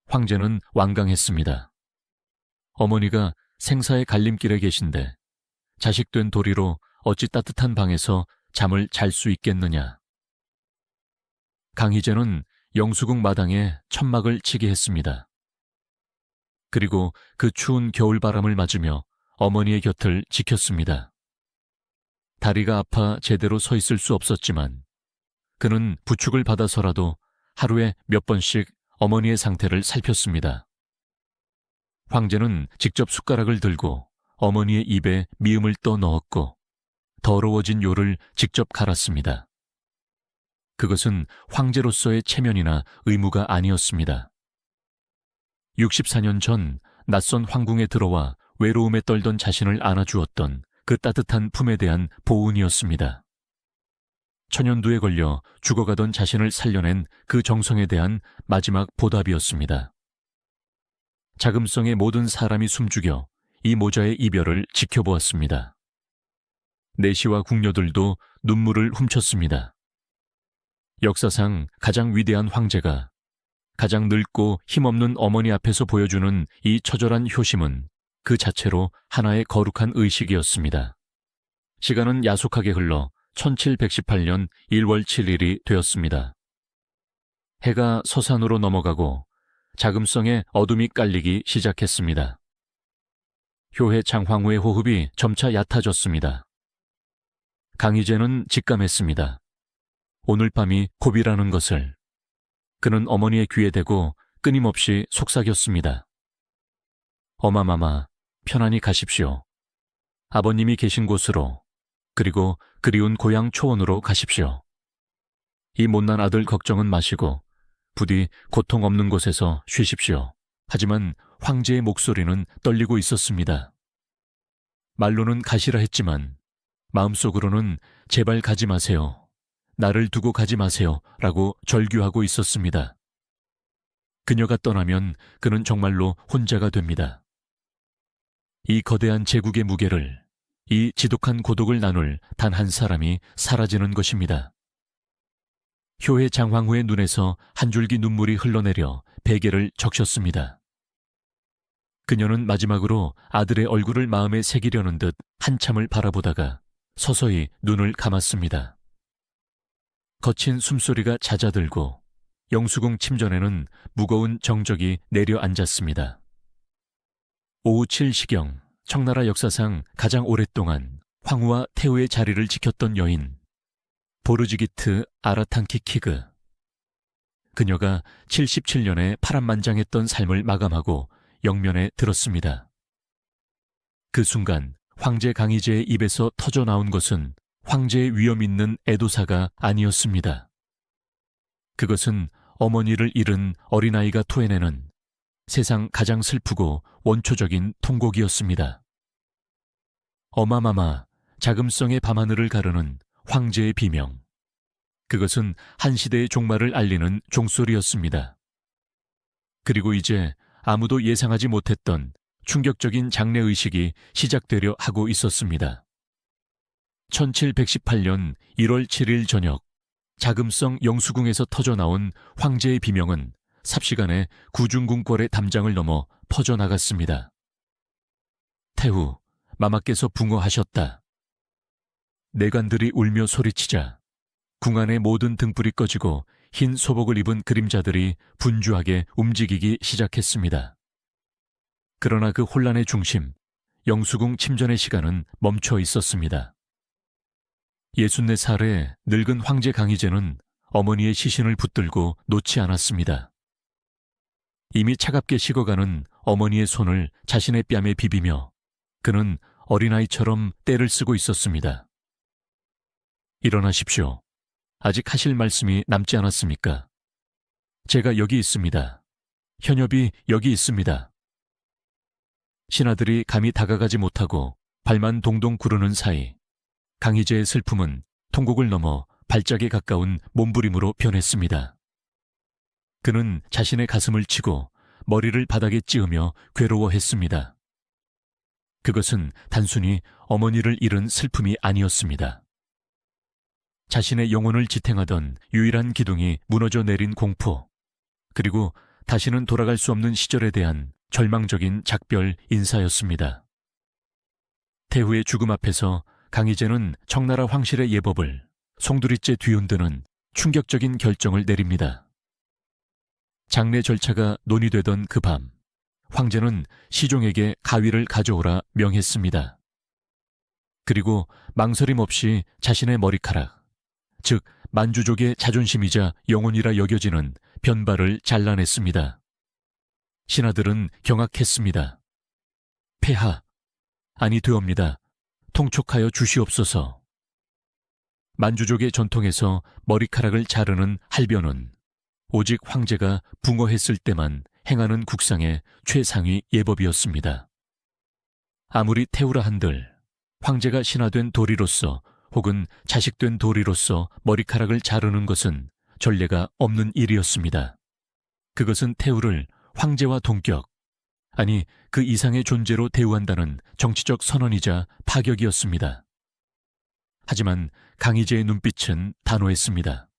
황제는 완강했습니다. 어머니가 생사의 갈림길에 계신데 자식된 도리로 어찌 따뜻한 방에서 잠을 잘 수 있겠느냐. 강희제는 영수궁 마당에 천막을 치게 했습니다. 그리고 그 추운 겨울바람을 맞으며 어머니의 곁을 지켰습니다. 다리가 아파 제대로 서 있을 수 없었지만 그는 부축을 받아서라도 하루에 몇 번씩 어머니의 상태를 살폈습니다. 황제는 직접 숟가락을 들고 어머니의 입에 미음을 떠 넣었고 더러워진 요를 직접 갈았습니다. 그것은 황제로서의 체면이나 의무가 아니었습니다. 64년 전 낯선 황궁에 들어와 외로움에 떨던 자신을 안아주었던 그 따뜻한 품에 대한 보은이었습니다. 천연두에 걸려 죽어가던 자신을 살려낸 그 정성에 대한 마지막 보답이었습니다. 자금성의 모든 사람이 숨죽여 이 모자의 이별을 지켜보았습니다. 내시와 궁녀들도 눈물을 훔쳤습니다. 역사상 가장 위대한 황제가 가장 늙고 힘없는 어머니 앞에서 보여주는 이 처절한 효심은 그 자체로 하나의 거룩한 의식이었습니다. 시간은 야속하게 흘러 1718년 1월 7일이 되었습니다. 해가 서산으로 넘어가고 자금성에 어둠이 깔리기 시작했습니다. 효의 장황후의 호흡이 점차 얕아졌습니다. 강희제는 직감했습니다. 오늘 밤이 고비라는 것을. 그는 어머니의 귀에 대고 끊임없이 속삭였습니다. 어마마마, 편안히 가십시오. 아버님이 계신 곳으로, 그리고 그리운 고향 초원으로 가십시오. 이 못난 아들 걱정은 마시고 부디 고통 없는 곳에서 쉬십시오. 하지만 황제의 목소리는 떨리고 있었습니다. 말로는 가시라 했지만 마음속으로는 제발 가지 마세요. 나를 두고 가지 마세요 라고 절규하고 있었습니다. 그녀가 떠나면 그는 정말로 혼자가 됩니다. 이 거대한 제국의 무게를, 이 지독한 고독을 나눌 단 한 사람이 사라지는 것입니다. 효의 장황후의 눈에서 한 줄기 눈물이 흘러내려 베개를 적셨습니다. 그녀는 마지막으로 아들의 얼굴을 마음에 새기려는 듯 한참을 바라보다가 서서히 눈을 감았습니다. 거친 숨소리가 잦아들고 영수궁 침전에는 무거운 정적이 내려앉았습니다. 오후 7시경 청나라 역사상 가장 오랫동안 황후와 태후의 자리를 지켰던 여인 보르지기트 아라탄키키그. 그녀가 77년에 파란만장했던 삶을 마감하고 영면에 들었습니다. 그 순간 황제 강희제의 입에서 터져나온 것은 황제의 위험 있는 애도사가 아니었습니다. 그것은 어머니를 잃은 어린아이가 토해내는 세상 가장 슬프고 원초적인 통곡이었습니다. 어마마마, 자금성의 밤하늘을 가르는 황제의 비명. 그것은 한 시대의 종말을 알리는 종소리였습니다. 그리고 이제 아무도 예상하지 못했던 충격적인 장례의식이 시작되려 하고 있었습니다. 1718년 1월 7일 저녁, 자금성 영수궁에서 터져나온 황제의 비명은 삽시간에 구중궁궐의 담장을 넘어 퍼져나갔습니다. 태후, 마마께서 붕어하셨다. 내관들이 울며 소리치자 궁 안의 모든 등불이 꺼지고 흰 소복을 입은 그림자들이 분주하게 움직이기 시작했습니다. 그러나 그 혼란의 중심, 영수궁 침전의 시간은 멈춰 있었습니다. 64살의 늙은 황제 강희제는 어머니의 시신을 붙들고 놓지 않았습니다. 이미 차갑게 식어가는 어머니의 손을 자신의 뺨에 비비며 그는 어린아이처럼 떼를 쓰고 있었습니다. 일어나십시오. 아직 하실 말씀이 남지 않았습니까? 제가 여기 있습니다. 현엽이 여기 있습니다. 신하들이 감히 다가가지 못하고 발만 동동 구르는 사이 강희제의 슬픔은 통곡을 넘어 발작에 가까운 몸부림으로 변했습니다. 그는 자신의 가슴을 치고 머리를 바닥에 찌으며 괴로워했습니다. 그것은 단순히 어머니를 잃은 슬픔이 아니었습니다. 자신의 영혼을 지탱하던 유일한 기둥이 무너져 내린 공포, 그리고 다시는 돌아갈 수 없는 시절에 대한 절망적인 작별 인사였습니다. 태후의 죽음 앞에서 강희제는 청나라 황실의 예법을 송두리째 뒤흔드는 충격적인 결정을 내립니다. 장례 절차가 논의되던 그 밤, 황제는 시종에게 가위를 가져오라 명했습니다. 그리고 망설임 없이 자신의 머리카락, 즉 만주족의 자존심이자 영혼이라 여겨지는 변발을 잘라냈습니다. 신하들은 경악했습니다. 폐하, 아니 되옵니다. 통촉하여 주시옵소서. 만주족의 전통에서 머리카락을 자르는 할변은 오직 황제가 붕어했을 때만 행하는 국상의 최상위 예법이었습니다. 아무리 태우라 한들 황제가 신하된 도리로서 혹은 자식된 도리로서 머리카락을 자르는 것은 전례가 없는 일이었습니다. 그것은 태우를 황제와 동격, 아니 그 이상의 존재로 대우한다는 정치적 선언이자 파격이었습니다. 하지만 강희제의 눈빛은 단호했습니다.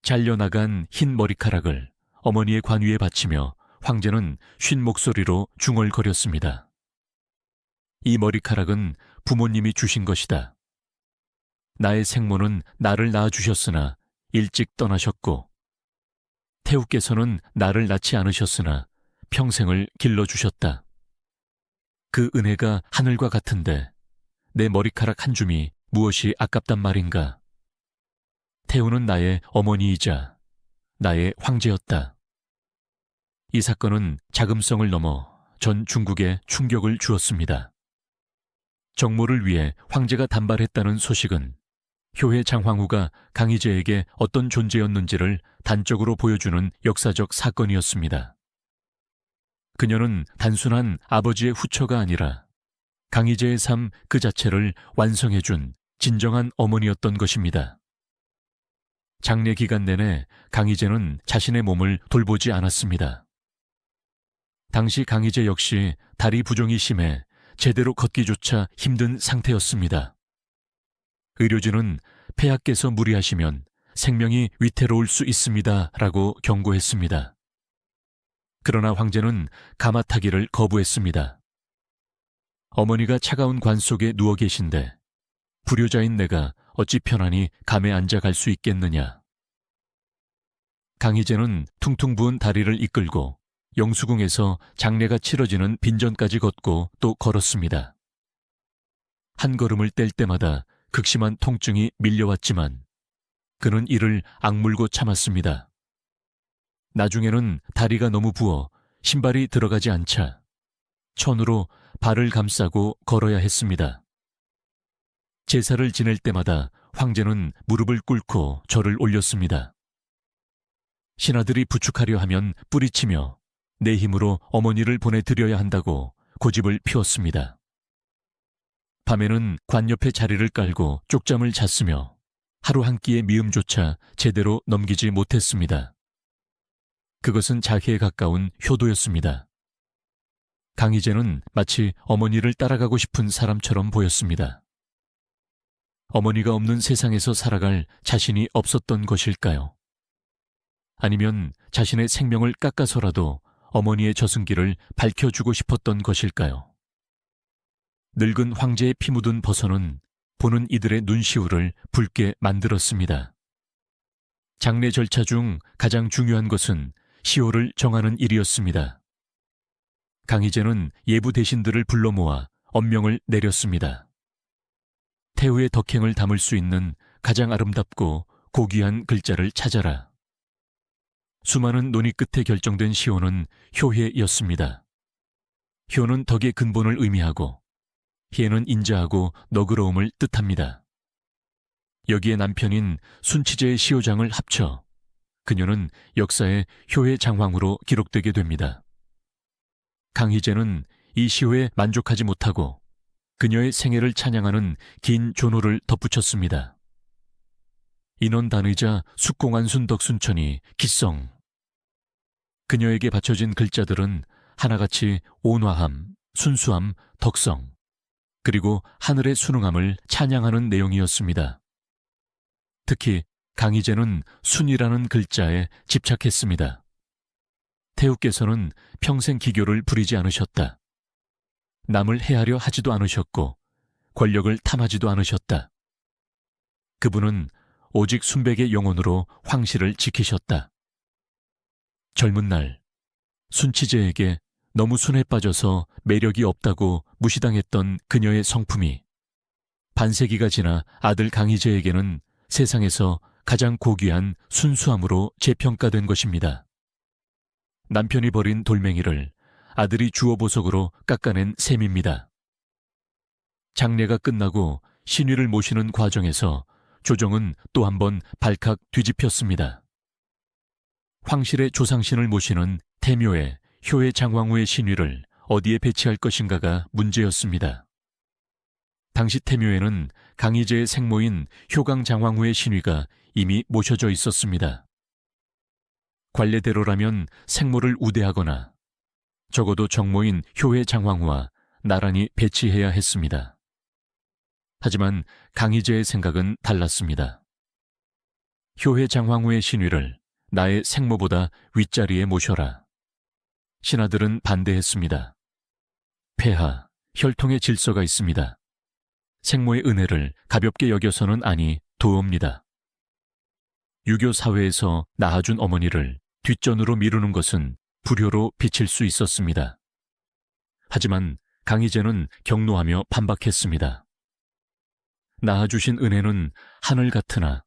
잘려나간 흰 머리카락을 어머니의 관 위에 받치며 황제는 쉰 목소리로 중얼거렸습니다. 이 머리카락은 부모님이 주신 것이다. 나의 생모는 나를 낳아주셨으나 일찍 떠나셨고 태우께서는 나를 낳지 않으셨으나 평생을 길러주셨다. 그 은혜가 하늘과 같은데 내 머리카락 한 줌이 무엇이 아깝단 말인가. 태우는 나의 어머니이자 나의 황제였다. 이 사건은 자금성을 넘어 전 중국에 충격을 주었습니다. 정모를 위해 황제가 단발했다는 소식은 효의 장황후가 강희제에게 어떤 존재였는지를 단적으로 보여주는 역사적 사건이었습니다. 그녀는 단순한 아버지의 후처가 아니라 강희제의 삶 그 자체를 완성해준 진정한 어머니였던 것입니다. 장례 기간 내내 강희제는 자신의 몸을 돌보지 않았습니다. 당시 강희제 역시 다리 부종이 심해 제대로 걷기조차 힘든 상태였습니다. 의료진은 폐하께서 무리하시면 생명이 위태로울 수 있습니다 라고 경고했습니다. 그러나 황제는 가마타기를 거부했습니다. 어머니가 차가운 관 속에 누워 계신데 불효자인 내가 어찌 편안히 감에 앉아갈 수 있겠느냐. 강희제는 퉁퉁 부은 다리를 이끌고 영수궁에서 장례가 치러지는 빈전까지 걷고 또 걸었습니다. 한 걸음을 뗄 때마다 극심한 통증이 밀려왔지만 그는 이를 악물고 참았습니다. 나중에는 다리가 너무 부어 신발이 들어가지 않자 천으로 발을 감싸고 걸어야 했습니다. 제사를 지낼 때마다 황제는 무릎을 꿇고 절을 올렸습니다. 신하들이 부축하려 하면 뿌리치며 내 힘으로 어머니를 보내드려야 한다고 고집을 피웠습니다. 밤에는 관 옆에 자리를 깔고 쪽잠을 잤으며 하루 한 끼의 미음조차 제대로 넘기지 못했습니다. 그것은 자해에 가까운 효도였습니다. 강희재는 마치 어머니를 따라가고 싶은 사람처럼 보였습니다. 어머니가 없는 세상에서 살아갈 자신이 없었던 것일까요? 아니면 자신의 생명을 깎아서라도 어머니의 저승길을 밝혀주고 싶었던 것일까요? 늙은 황제의 피 묻은 버선은 보는 이들의 눈시울을 붉게 만들었습니다. 장례 절차 중 가장 중요한 것은 시호를 정하는 일이었습니다. 강희재는 예부 대신들을 불러 모아 엄명을 내렸습니다. 태후의 덕행을 담을 수 있는 가장 아름답고 고귀한 글자를 찾아라. 수많은 논의 끝에 결정된 시호는 효혜였습니다. 효는 덕의 근본을 의미하고 희에는 인자하고 너그러움을 뜻합니다. 여기에 남편인 순치제의 시호장을 합쳐 그녀는 역사의 효의 장황으로 기록되게 됩니다. 강희재는 이 시호에 만족하지 못하고 그녀의 생애를 찬양하는 긴 존호를 덧붙였습니다. 인원단의자 숙공한 순덕순천이 기성. 그녀에게 바쳐진 글자들은 하나같이 온화함, 순수함, 덕성, 그리고 하늘의 순응함을 찬양하는 내용이었습니다. 특히 강희재는 순이라는 글자에 집착했습니다. 태후께서는 평생 기교를 부리지 않으셨다. 남을 해하려 하지도 않으셨고 권력을 탐하지도 않으셨다. 그분은 오직 순백의 영혼으로 황실을 지키셨다. 젊은 날 순치제에게 너무 순에 빠져서 매력이 없다고 무시당했던 그녀의 성품이 반세기가 지나 아들 강희재에게는 세상에서 가장 고귀한 순수함으로 재평가된 것입니다. 남편이 버린 돌멩이를 아들이 주워보석으로 깎아낸 셈입니다. 장례가 끝나고 신위를 모시는 과정에서 조정은 또 한 번 발칵 뒤집혔습니다. 황실의 조상신을 모시는 태묘의 효의 장황후의 신위를 어디에 배치할 것인가가 문제였습니다. 당시 태묘에는 강희재의 생모인 효강 장황후의 신위가 이미 모셔져 있었습니다. 관례대로라면 생모를 우대하거나 적어도 정모인 효의 장황후와 나란히 배치해야 했습니다. 하지만 강희재의 생각은 달랐습니다. 효의 장황후의 신위를 나의 생모보다 윗자리에 모셔라. 신하들은 반대했습니다. 폐하, 혈통의 질서가 있습니다. 생모의 은혜를 가볍게 여겨서는 아니 도옵니다. 유교 사회에서 낳아준 어머니를 뒷전으로 미루는 것은 불효로 비칠 수 있었습니다. 하지만 강희재는 격노하며 반박했습니다. 낳아주신 은혜는 하늘 같으나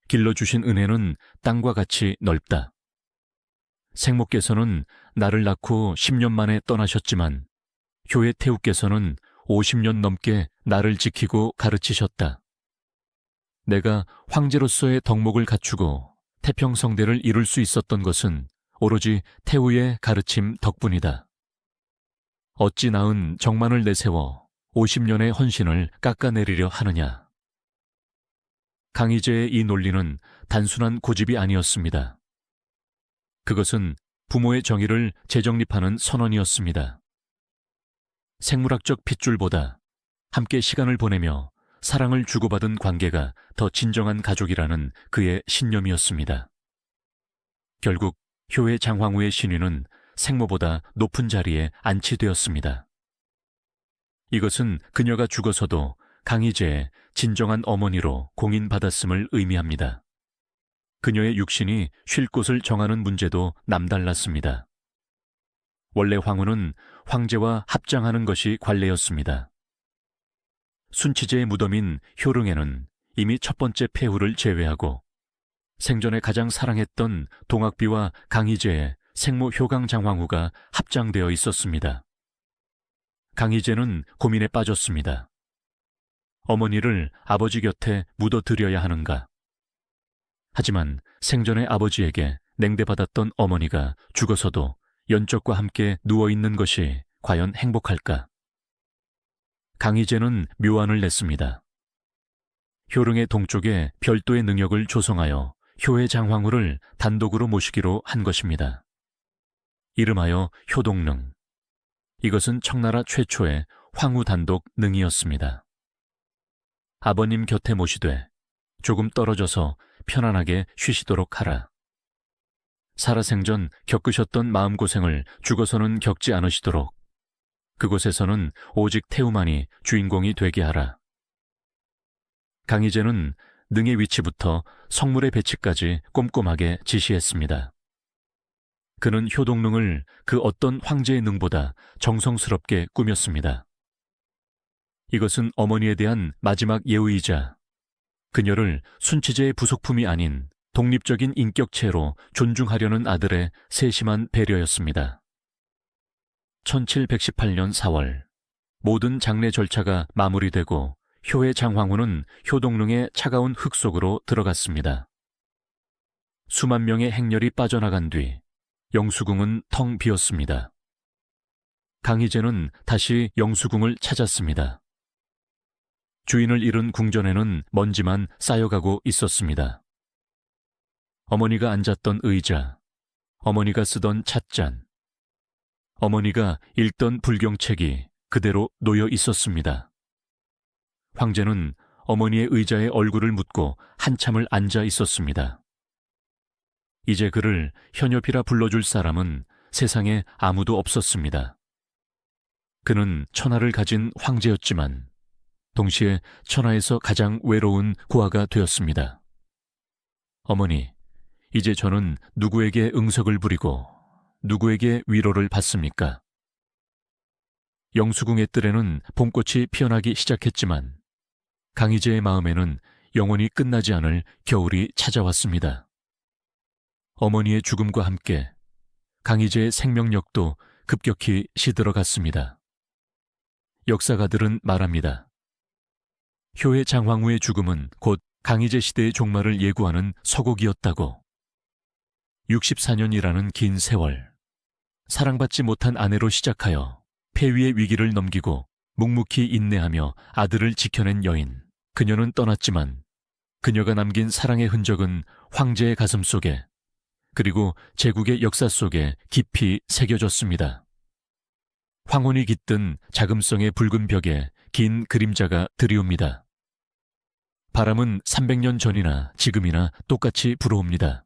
길러주신 은혜는 땅과 같이 넓다. 생모께서는 나를 낳고 10년 만에 떠나셨지만 효의 태후께서는 50년 넘게 나를 지키고 가르치셨다. 내가 황제로서의 덕목을 갖추고 태평성대를 이룰 수 있었던 것은 오로지 태후의 가르침 덕분이다. 어찌 낳은 정만을 내세워 50년의 헌신을 깎아내리려 하느냐. 강희재의 이 논리는 단순한 고집이 아니었습니다. 그것은 부모의 정의를 재정립하는 선언이었습니다. 생물학적 핏줄보다 함께 시간을 보내며 사랑을 주고받은 관계가 더 진정한 가족이라는 그의 신념이었습니다. 결국 효의 장황후의 신위는 생모보다 높은 자리에 안치되었습니다. 이것은 그녀가 죽어서도 강희재의 진정한 어머니로 공인받았음을 의미합니다. 그녀의 육신이 쉴 곳을 정하는 문제도 남달랐습니다. 원래 황후는 황제와 합장하는 것이 관례였습니다. 순치제의 무덤인 효릉에는 이미 첫 번째 폐후를 제외하고 생전에 가장 사랑했던 동학비와 강희재의 생모 효강장황후가 합장되어 있었습니다. 강희재는 고민에 빠졌습니다. 어머니를 아버지 곁에 묻어드려야 하는가? 하지만 생전에 아버지에게 냉대받았던 어머니가 죽어서도 연적과 함께 누워있는 것이 과연 행복할까? 강희제는 묘안을 냈습니다. 효릉의 동쪽에 별도의 능력을 조성하여 효의 장황후를 단독으로 모시기로 한 것입니다. 이름하여 효동능. 이것은 청나라 최초의 황후 단독 능이었습니다. 아버님 곁에 모시되 조금 떨어져서 편안하게 쉬시도록 하라. 살아생전 겪으셨던 마음고생을 죽어서는 겪지 않으시도록 그곳에서는 오직 태우만이 주인공이 되게 하라. 강희제는 능의 위치부터 성물의 배치까지 꼼꼼하게 지시했습니다. 그는 효동능을 그 어떤 황제의 능보다 정성스럽게 꾸몄습니다. 이것은 어머니에 대한 마지막 예의이자 그녀를 순치제의 부속품이 아닌 독립적인 인격체로 존중하려는 아들의 세심한 배려였습니다. 1718년 4월 모든 장례 절차가 마무리되고 효의 장황후는 효동릉의 차가운 흙 속으로 들어갔습니다. 수만 명의 행렬이 빠져나간 뒤 영수궁은 텅 비었습니다. 강희제는 다시 영수궁을 찾았습니다. 주인을 잃은 궁전에는 먼지만 쌓여가고 있었습니다. 어머니가 앉았던 의자, 어머니가 쓰던 찻잔, 어머니가 읽던 불경책이 그대로 놓여 있었습니다. 황제는 어머니의 의자에 얼굴을 묻고 한참을 앉아 있었습니다. 이제 그를 현엽이라 불러줄 사람은 세상에 아무도 없었습니다. 그는 천하를 가진 황제였지만 동시에 천하에서 가장 외로운 고아가 되었습니다. 어머니, 이제 저는 누구에게 응석을 부리고 누구에게 위로를 받습니까? 영수궁의 뜰에는 봄꽃이 피어나기 시작했지만 강희제의 마음에는 영원히 끝나지 않을 겨울이 찾아왔습니다. 어머니의 죽음과 함께 강희제의 생명력도 급격히 시들어갔습니다. 역사가들은 말합니다. 효의 장황후의 죽음은 곧 강희제 시대의 종말을 예고하는 서곡이었다고. 64년이라는 긴 세월, 사랑받지 못한 아내로 시작하여 폐위의 위기를 넘기고 묵묵히 인내하며 아들을 지켜낸 여인. 그녀는 떠났지만 그녀가 남긴 사랑의 흔적은 황제의 가슴 속에 그리고 제국의 역사 속에 깊이 새겨졌습니다. 황혼이 깃든 자금성의 붉은 벽에 긴 그림자가 드리웁니다. 바람은 300년 전이나 지금이나 똑같이 불어옵니다.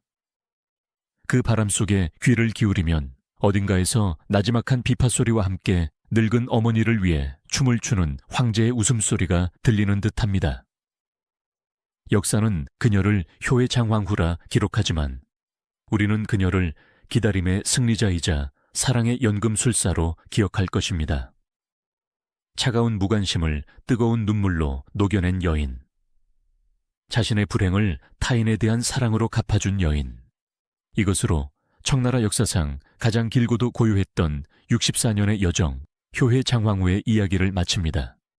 그 바람 속에 귀를 기울이면 어딘가에서 나지막한 비파소리와 함께 늙은 어머니를 위해 춤을 추는 황제의 웃음소리가 들리는 듯합니다. 역사는 그녀를 효의 장황후라 기록하지만 우리는 그녀를 기다림의 승리자이자 사랑의 연금술사로 기억할 것입니다. 차가운 무관심을 뜨거운 눈물로 녹여낸 여인. 자신의 불행을 타인에 대한 사랑으로 갚아준 여인. 이것으로 청나라 역사상 가장 길고도 고요했던 64년의 여정, 효의 장황후의 이야기를 마칩니다.